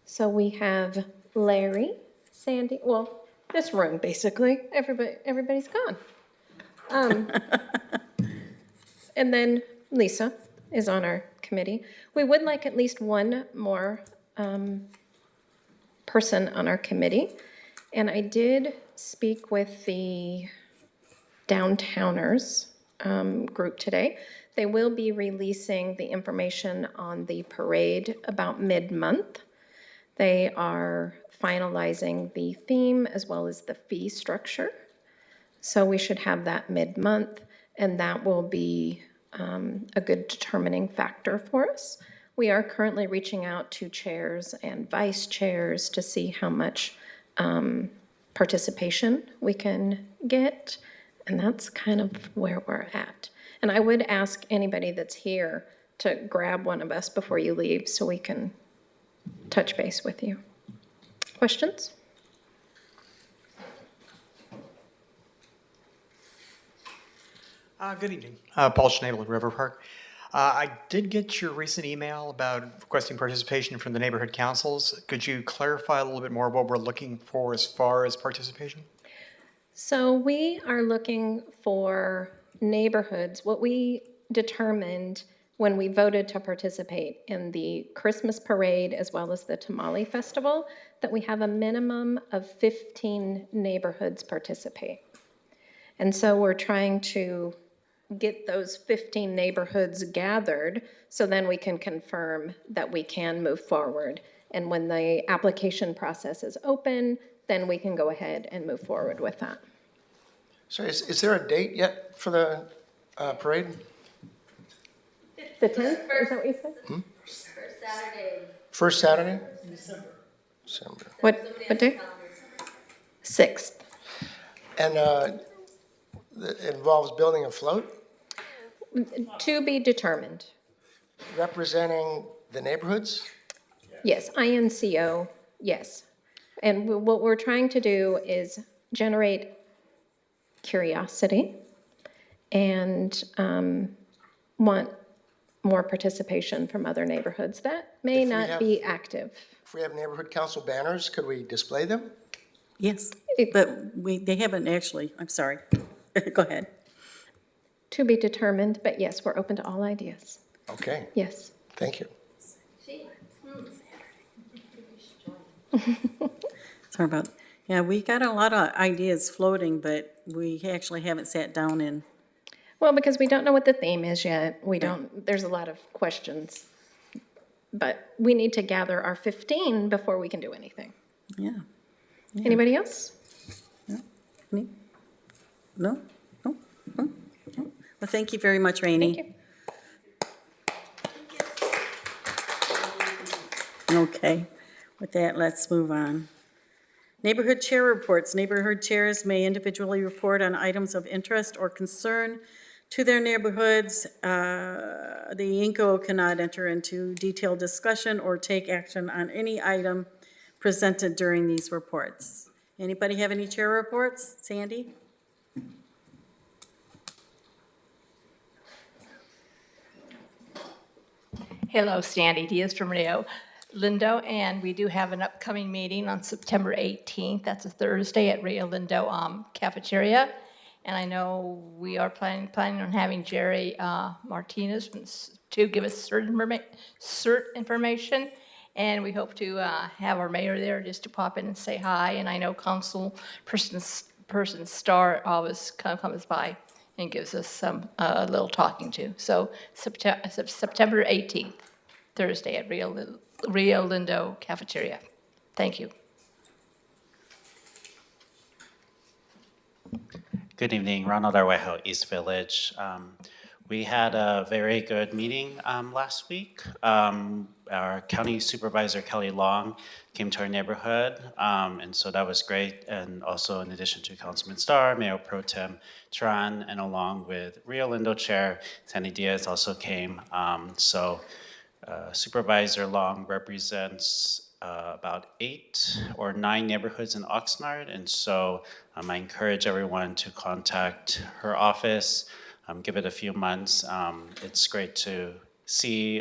So we have Larry, Sandy, well, this room, basically. Everybody's gone. And then Lisa is on our committee. We would like at least one more person on our committee. And I did speak with the Downtowners group today. They will be releasing the information on the parade about mid-month. They are finalizing the theme as well as the fee structure. So we should have that mid-month, and that will be a good determining factor for us. We are currently reaching out to chairs and vice chairs to see how much participation we can get, and that's kind of where we're at. And I would ask anybody that's here to grab one of us before you leave so we can touch base with you. Questions? Good evening. Paul Schnabel at River Park. I did get your recent email about requesting participation from the neighborhood councils. Could you clarify a little bit more what we're looking for as far as participation? So we are looking for neighborhoods. What we determined when we voted to participate in the Christmas parade as well as the Tamale Festival, that we have a minimum of 15 neighborhoods participate. And so we're trying to get those 15 neighborhoods gathered so then we can confirm that we can move forward. And when the application process is open, then we can go ahead and move forward with that. So is there a date yet for the parade? The 10th, is that what you said? First Saturday. First Saturday? December. What day? 6th. And it involves building a float? To be determined. Representing the neighborhoods? Yes, INCO, yes. And what we're trying to do is generate curiosity and want more participation from other neighborhoods that may not be active. If we have neighborhood council banners, could we display them? Yes, but they haven't actually, I'm sorry. Go ahead. To be determined, but yes, we're open to all ideas. Okay. Yes. Thank you. Sorry about, yeah, we got a lot of ideas floating, but we actually haven't sat down and. Well, because we don't know what the theme is yet. We don't, there's a lot of questions. But we need to gather our 15 before we can do anything. Yeah. Anybody else? Me? No? No? No? No? Well, thank you very much, Rainey. Thank you. Okay, with that, let's move on. Neighborhood chair reports. Neighborhood chairs may individually report on items of interest or concern to their neighborhoods. The INCO cannot enter into detailed discussion or take action on any item presented during these reports. Anybody have any chair reports? Sandy? Hello, Sandy Diaz from Rio Lindo, and we do have an upcoming meeting on September 18th. That's a Thursday at Rio Lindo cafeteria. And I know we are planning on having Jerry Martinez to give us cert information. And we hope to have our mayor there just to pop in and say hi. And I know council person Star always comes by and gives us some little talking to. So September 18th, Thursday at Rio Lindo cafeteria. Thank you. Good evening, Ronald Arwejo, East Village. We had a very good meeting last week. Our county supervisor, Kelly Long, came to our neighborhood, and so that was great. And also, in addition to Councilman Starr, Mayor Pro Tem Tran, and along with Rio Lindo Chair Sandy Diaz also came. Supervisor Long represents about 8 or 9 neighborhoods in Oxnard, and so I encourage everyone to contact her office. Give it a few months. It's great to see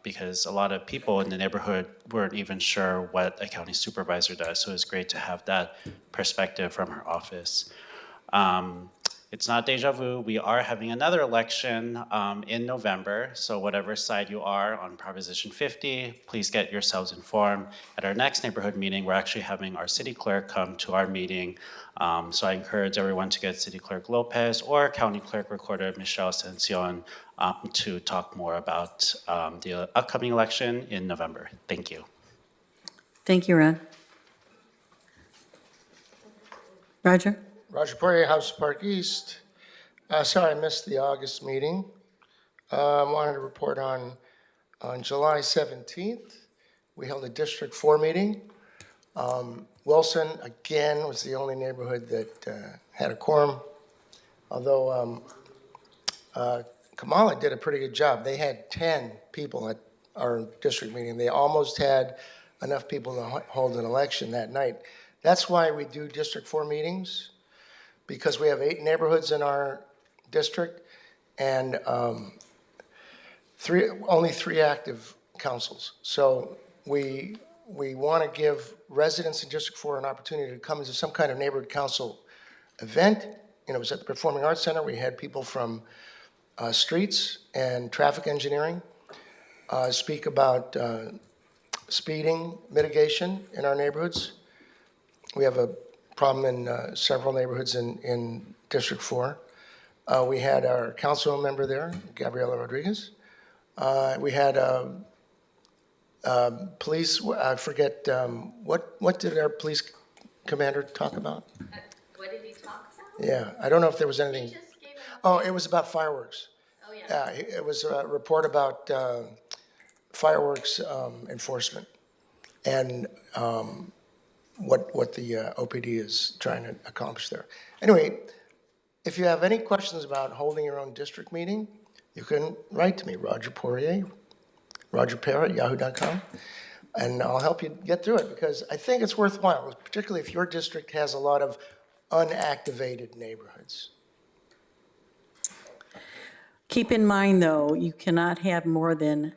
because a lot of people in the neighborhood weren't even sure what a county supervisor does. So it's great to have that perspective from her office. It's not deja vu. We are having another election in November. So whatever side you are on Proposition 50, please get yourselves informed. At our next neighborhood meeting, we're actually having our city clerk come to our meeting. So I encourage everyone to get City Clerk Lopez or County Clerk Recorder Michelle Ascension to talk more about the upcoming election in November. Thank you. Thank you, Ron. Roger? Roger Poirier, House Park East. Sorry I missed the August meeting. Wanted to report on July 17th, we held a District 4 meeting. Wilson, again, was the only neighborhood that had a quorum, although Kamala did a pretty good job. They had 10 people at our district meeting. They almost had enough people to hold an election that night. That's why we do District 4 meetings, because we have 8 neighborhoods in our district and only 3 active councils. So we want to give residents in District 4 an opportunity to come into some kind of neighborhood council event. You know, it was at the Performing Arts Center. We had people from streets and traffic engineering speak about speeding mitigation in our neighborhoods. We have a problem in several neighborhoods in District 4. We had our council member there, Gabriela Rodriguez. We had police, I forget, what did our police commander talk about? What did he talk about? Yeah, I don't know if there was anything. He just gave an Oh, it was about fireworks. Oh, yeah. It was a report about fireworks enforcement and what the OPD is trying to accomplish there. Anyway, if you have any questions about holding your own district meeting, you can write to me, Roger Poirier, rogerperr@yahoo.com, and I'll help you get through it because I think it's worthwhile, particularly if your district has a lot of unactivated neighborhoods. Keep in mind, though, you cannot have more than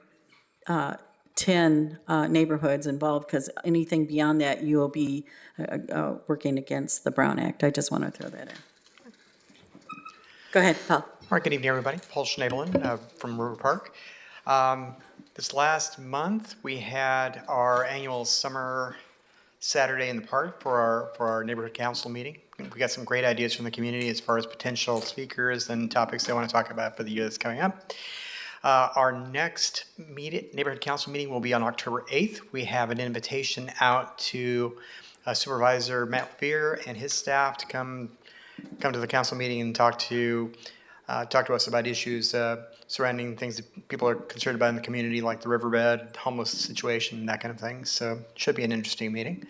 10 neighborhoods involved because anything beyond that, you will be working against the Brown Act. I just want to throw that in. Go ahead, Paul. All right, good evening, everybody. Paul Schnabelin from River Park. This last month, we had our annual summer Saturday in the park for our neighborhood council meeting. We got some great ideas from the community as far as potential speakers and topics they want to talk about for the year that's coming up. Our next neighborhood council meeting will be on October 8th. We have an invitation out to Supervisor Matt Fear and his staff to come to the council meeting and talk to us about issues surrounding things that people are concerned about in the community, like the riverbed, homeless situation, that kind of thing. So it should be an interesting meeting.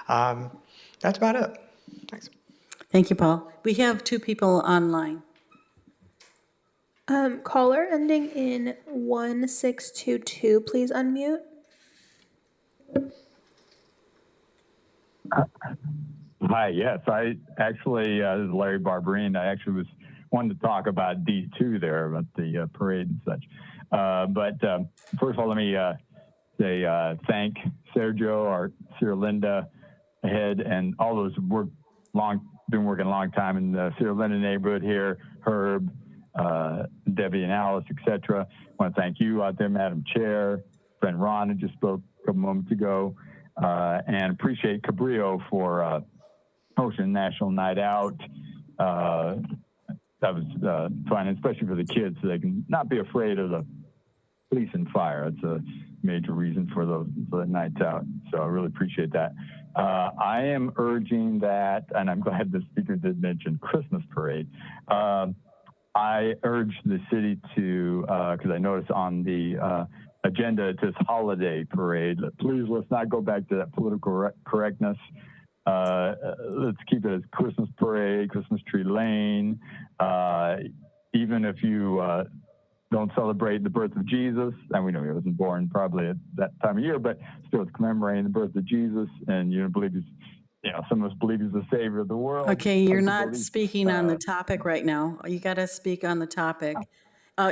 That's about it. Thanks. Thank you, Paul. We have 2 people online. Caller ending in 1622, please unmute. Hi, yes, I actually, this is Larry Barberine. I actually wanted to talk about D2 there, about the parade and such. But first of all, let me say thank Sergio, our Sierra Linda head, and all those been working a long time in the Sierra Linda neighborhood here, Herb, Debbie and Alice, etc. I want to thank you out there, Madam Chair, friend Ron, who just spoke a couple moments ago, and appreciate Cabrillo for hosting National Night Out. That was fun, especially for the kids, so they can not be afraid of the police and fire. It's a major reason for the nights out. So I really appreciate that. I am urging that, and I'm glad the speaker did mention Christmas parade. I urge the city to, because I noticed on the agenda it says holiday parade. Please, let's not go back to that political correctness. Let's keep it as Christmas parade, Christmas tree lane. Even if you don't celebrate the birth of Jesus, and we know he wasn't born probably at that time of year, but still it's commemorating the birth of Jesus, and you believe he's, some of us believe he's the savior of the world. Okay, you're Other not believe- speaking on the topic right now. You got to speak on the topic.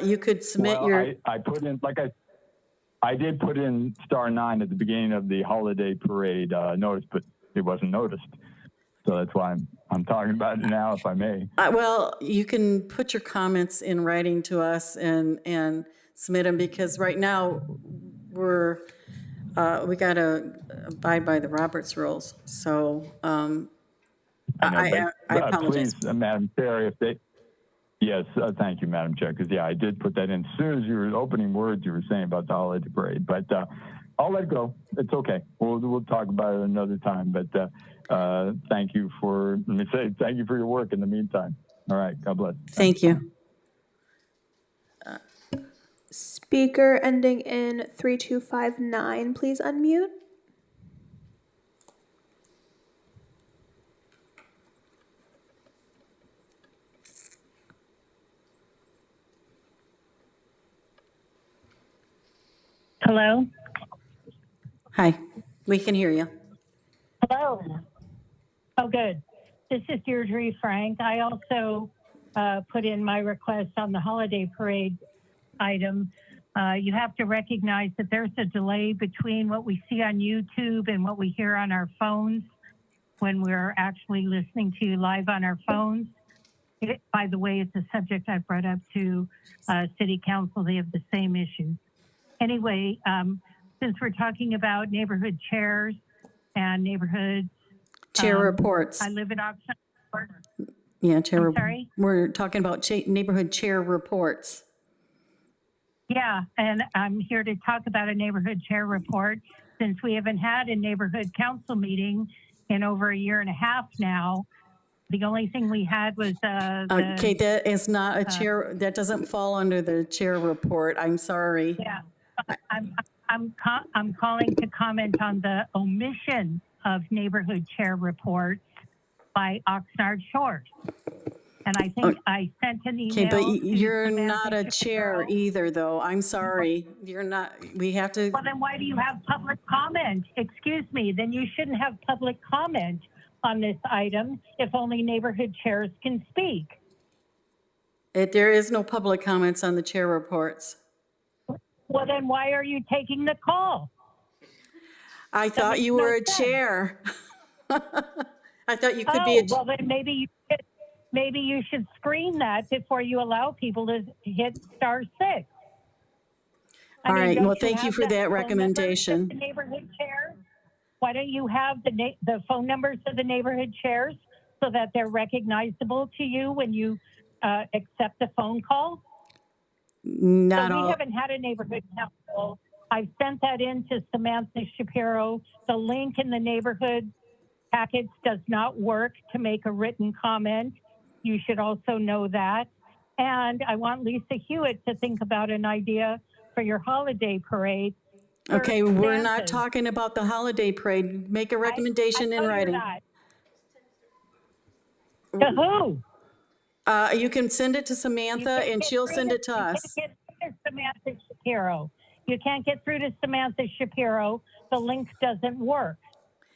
You could submit your. I put in, I did put in *9 at the beginning of the holiday parade notice, but it wasn't noticed. So that's why I'm talking about it now, if I may. Well, you can put your comments in writing to us and submit them, because right now we got to abide by the Roberts rules. So I apologize. Please, Madam Chair, yes, thank you, Madam Chair, because I did put that in. As soon as you were opening words, you were saying about the holiday parade, but I'll let it go. It's okay. We'll talk about it another time, but thank you for your work in the meantime. All right, God bless. Thank you. Speaker ending in 3259, please unmute. Hello? Hi, we can hear you. Hello. Oh, good. This is Deirdre Frank. I also put in my request on the holiday parade item. You have to recognize that there's a delay between what we see on YouTube and what we hear on our phones when we're actually listening to you live on our phones. By the way, it's a subject I brought up to City Council. They have the same issue. Anyway, since we're talking about neighborhood chairs and neighborhoods. Chair reports. I live in Oxnard. Yeah, chair. I'm sorry? We're talking about neighborhood chair reports. Yeah, and I'm here to talk about a neighborhood chair report since we haven't had a neighborhood council meeting in over 1.5 years now. The only thing we had was okay, that is not a chair. That doesn't fall under the chair report. I'm sorry. Yeah, I'm calling to comment on the omission of neighborhood chair reports by Oxnard Shores. And I think I sent an email. Okay, but you're to not a chair either, though. I'm sorry. You're not. We have to. Well, then why do you have public comment? Excuse me. Then you shouldn't have public comment on this item if only neighborhood chairs can speak. There is no public comments on the chair reports. Well, then why are you taking the call? I thought you were a chair. I thought you could be a. Well, then maybe you should screen that before you allow people to hit *6. All right. Well, thank you for that recommendation. The neighborhood chairs. Why don't you have the phone numbers of the neighborhood chairs so that they're recognizable to you when you accept the phone call? Not all. We haven't had a neighborhood council. I've sent that in to Samantha Shapiro. The link in the neighborhood package does not work to make a written comment. You should also know that. And I want Lisa Hewitt to think about an idea for your holiday parade. Okay, we're not talking about the holiday parade. Make a recommendation in writing. To who? You can send it to Samantha and she'll send it to us. You can't get through to Samantha Shapiro. You can't get through to Samantha Shapiro. The link doesn't work.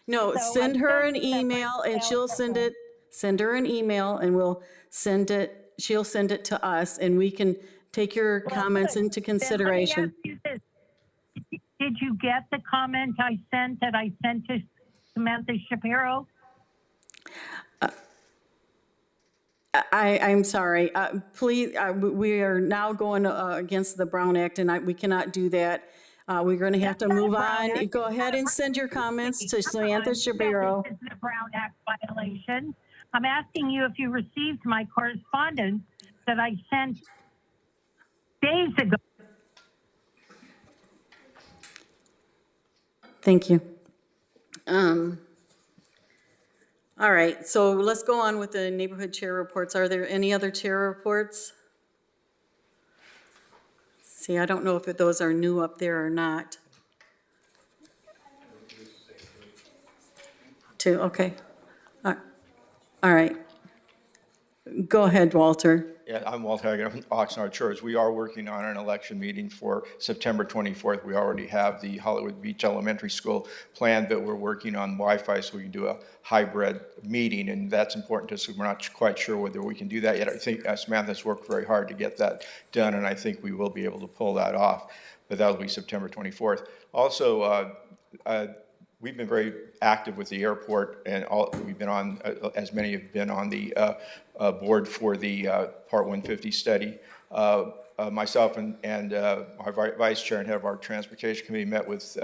No, send her an email and she'll send it. Send her an email and we'll send it. She'll send it to us and we can take your comments into consideration. Did you get the comment I sent to Samantha Shapiro? I'm sorry. Please, we are now going against the Brown Act and we cannot do that. We're going to have to move on. Go ahead and send your comments to Samantha Shapiro. This isn't a Brown Act violation. I'm asking you if you received my correspondence that I sent days ago. Thank you. All right, so let's go on with the neighborhood chair reports. Are there any other chair reports? See, I don't know if those are new up there or not. Two, okay. All right. Go ahead, Walter. Yeah, I'm Walt Hagan from Oxnard Shores. We are working on an election meeting for September 24th. We already have the Hollywood Beach Elementary School planned, but we're working on Wi-Fi so we can do a hybrid meeting, and that's important to us. We're not quite sure whether we can do that yet. I think Samantha's worked very hard to get that done, and I think we will be able to pull that off, but that'll be September 24th. Also, we've been very active with the airport, and we've been on, as many have been on the board for the Part 150 study. Myself and our vice chair and head of our transportation committee met with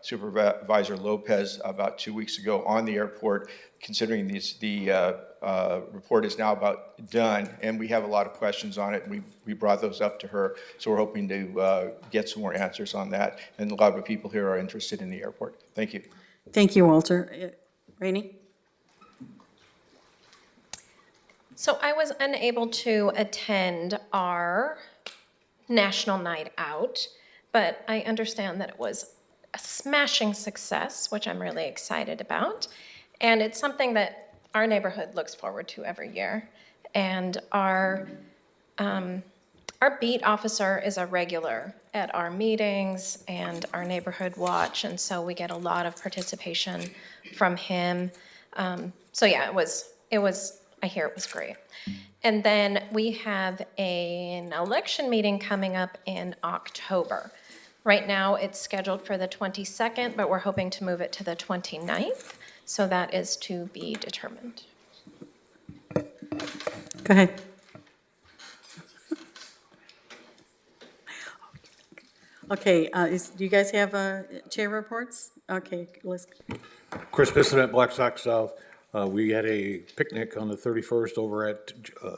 Supervisor Lopez about 2 weeks ago on the airport, considering the report is now about done, and we have a lot of questions on it, and we brought those up to her, so we're hoping to get some more answers on that, and a lot of the people here are interested in the airport. Thank you. Thank you, Walter. Rainey? So I was unable to attend our National Night Out, but I understand that it was a smashing success, which I'm really excited about. And it's something that our neighborhood looks forward to every year. And our beat officer is a regular at our meetings and our neighborhood watch, and so we get a lot of participation from him. So yeah, it was, I hear it was great. And then we have an election meeting coming up in October. Right now, it's scheduled for the 22nd, but we're hoping to move it to the 29th, so that is to be determined. Go ahead. Okay, do you guys have chair reports? Okay, let's. Chris Bissett at Black Sox South. We had a picnic on the 31st over at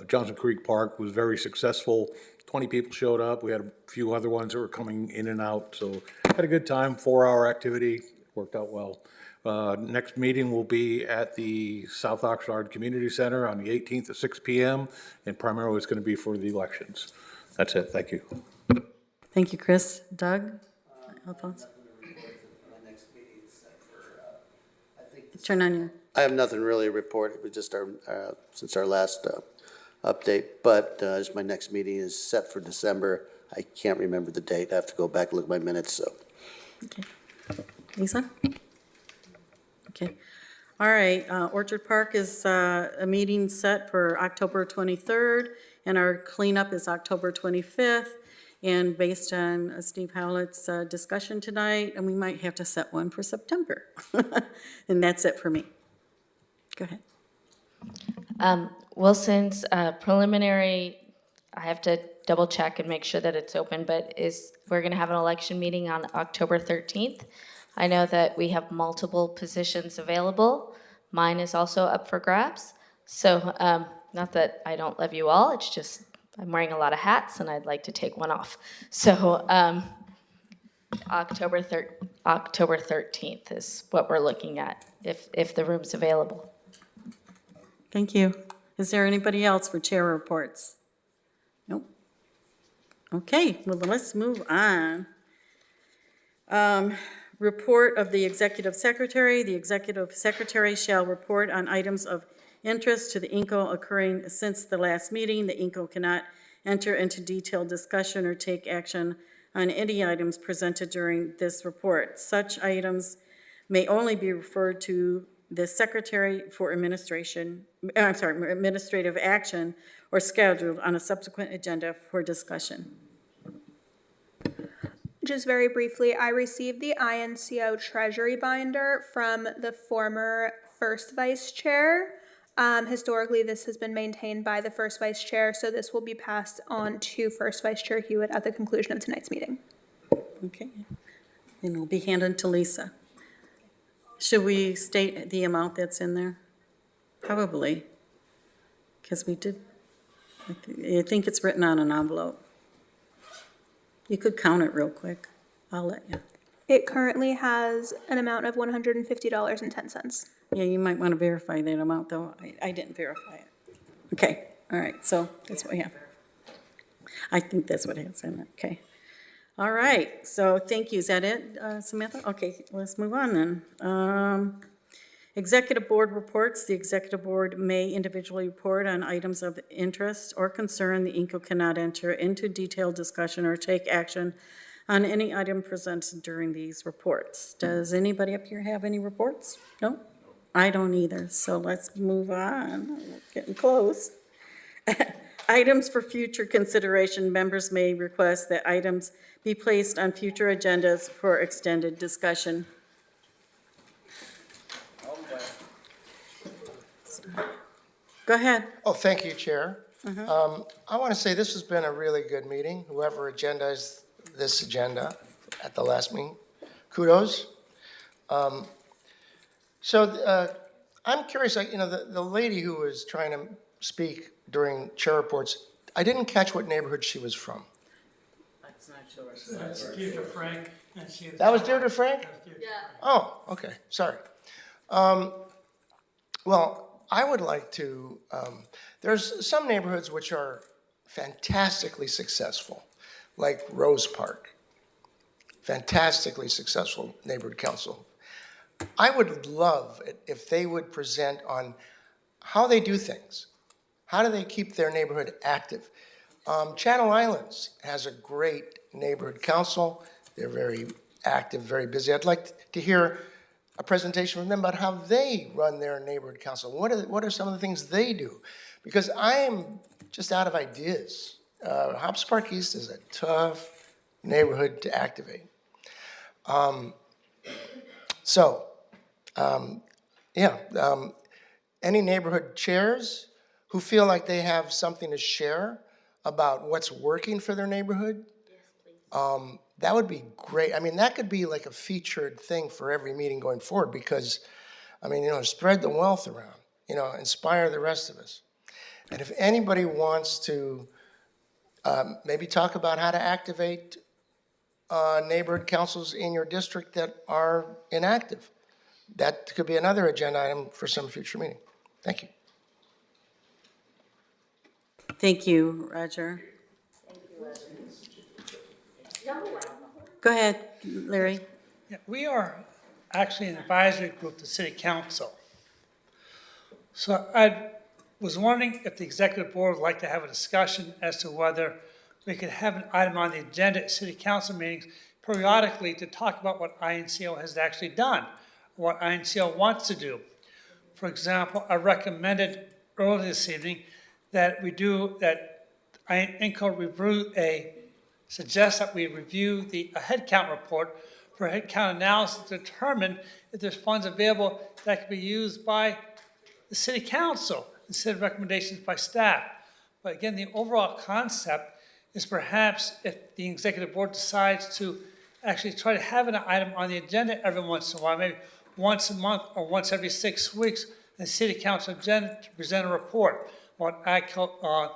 Johnson Creek Park. It was very successful. 20 people showed up. We had a few other ones that were coming in and out. So had a good time, 4-hour activity. Worked out well. Next meeting will be at the South Oxnard Community Center on the 18th at 6 p.m. And primarily it's going to be for the elections. That's it. Thank you. Thank you, Chris. Doug? Alphonse? Turn on your. I have nothing really to report. We just since our last update, but as my next meeting is set for December, I can't remember the date. I have to go back and look at my minutes. So. Okay. Lisa? Okay. All right. Orchard Park is a meeting set for October 23rd, and our cleanup is October 25th. And based on Steve Howlett's discussion tonight, and we might have to set one for September. And that's it for me. Go ahead. Well, since preliminary, I have to double check and make sure that it's open, but we're going to have an election meeting on October 13th. I know that we have multiple positions available. Mine is also up for grabs. So not that I don't love you all, it's just I'm wearing a lot of hats and I'd like to take one off. So October 13th is what we're looking at if the room's available. Thank you. Is there anybody else for chair reports? Nope. Okay, well, let's move on. Report of the executive secretary. The executive secretary shall report on items of interest to the INCO occurring since the last meeting. The INCO cannot enter into detailed discussion or take action on any items presented during this report. Such items may only be referred to the secretary for administrative action or scheduled on a subsequent agenda for discussion. Just very briefly, I received the INCO treasury binder from the former first vice chair. Historically, this has been maintained by the first vice chair, so this will be passed on to first vice chair Hewitt at the conclusion of tonight's meeting. Okay, and it'll be handed to Lisa. Should we state the amount that's in there? Probably, because we did, I think it's written on an envelope. You could count it real quick. I'll let you. It currently has an amount of $150.10. Yeah, you might want to verify that amount, though. I didn't verify it. Okay, all right, so that's what we have. I think that's what it is in it, okay. All right, so thank you. Is that it, Samantha? Okay, let's move on then. Executive Board reports. The Executive Board may individually report on items of interest or concern. The INCO cannot enter into detailed discussion or take action on any item presented during these reports. Does anybody up here have any reports? No? I don't either, so let's move on. We're getting close. Items for future consideration. Members may request that items be placed on future agendas for extended discussion. Go ahead. Oh, thank you, Chair. I want to say this has been a really good meeting. Whoever agendized this agenda at the last meeting, kudos. I'm curious, the lady who was trying to speak during chair reports, I didn't catch what neighborhood she was from. That's not sure. That's Deirdre Frank. And she That was Deirdre Frank? Yeah. Oh, okay, sorry. Well, I would like to, there's some neighborhoods which are fantastically successful, like Rose Park. Fantastically successful neighborhood council. I would love it if they would present on how they do things. How do they keep their neighborhood active? Channel Islands has a great neighborhood council. They're very active, very busy. I'd like to hear a presentation from them about how they run their neighborhood council. What are some of the things they do? Because I am just out of ideas. Hobbs Park East is a tough neighborhood to activate. Any neighborhood chairs who feel like they have something to share about what's working for their neighborhood? That would be great. I mean, that could be like a featured thing for every meeting going forward because, spread the wealth around, inspire the rest of us. And if anybody wants to maybe talk about how to activate neighborhood councils in your district that are inactive, that could be another agenda item for some future meeting. Thank you. Thank you, Roger. Go ahead, Larry. Yeah, we are actually an advisory group to City Council. So I was wondering if the Executive Board would like to have a discussion as to whether we could have an item on the agenda at City Council meetings periodically to talk about what INCO has actually done, what INCO wants to do. For example, I recommended earlier this evening that INCO suggest that we review the headcount report for headcount analysis to determine if there's funds available that can be used by the City Council instead of recommendations by staff. But again, the overall concept is perhaps if the Executive Board decides to actually try to have an item on the agenda every once in a while, maybe once a month or once every 6 weeks, the City Council agenda to present a report what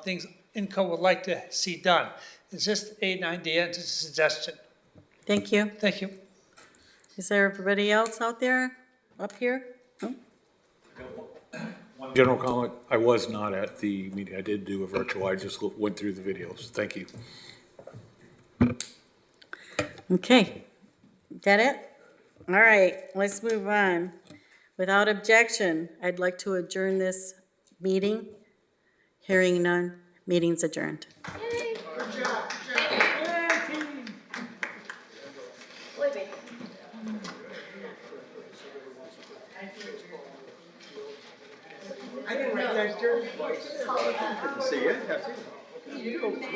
things INCO would like to see done. It's just an idea, it's just a suggestion. Thank you. Thank you. Is there everybody else out there, up here? No? General comment, I was not at the meeting. I did do a virtual. I just went through the videos. Thank you. Okay, is that it? All right, let's move on. Without objection, I'd like to adjourn this meeting. Hearing none, meeting's adjourned. I didn't recognize Jerry. See it?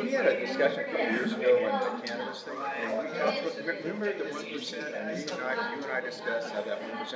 We had a discussion a couple years ago on the cannabis thing, and we talked about, remember the 1%, and you and I discussed how that 1%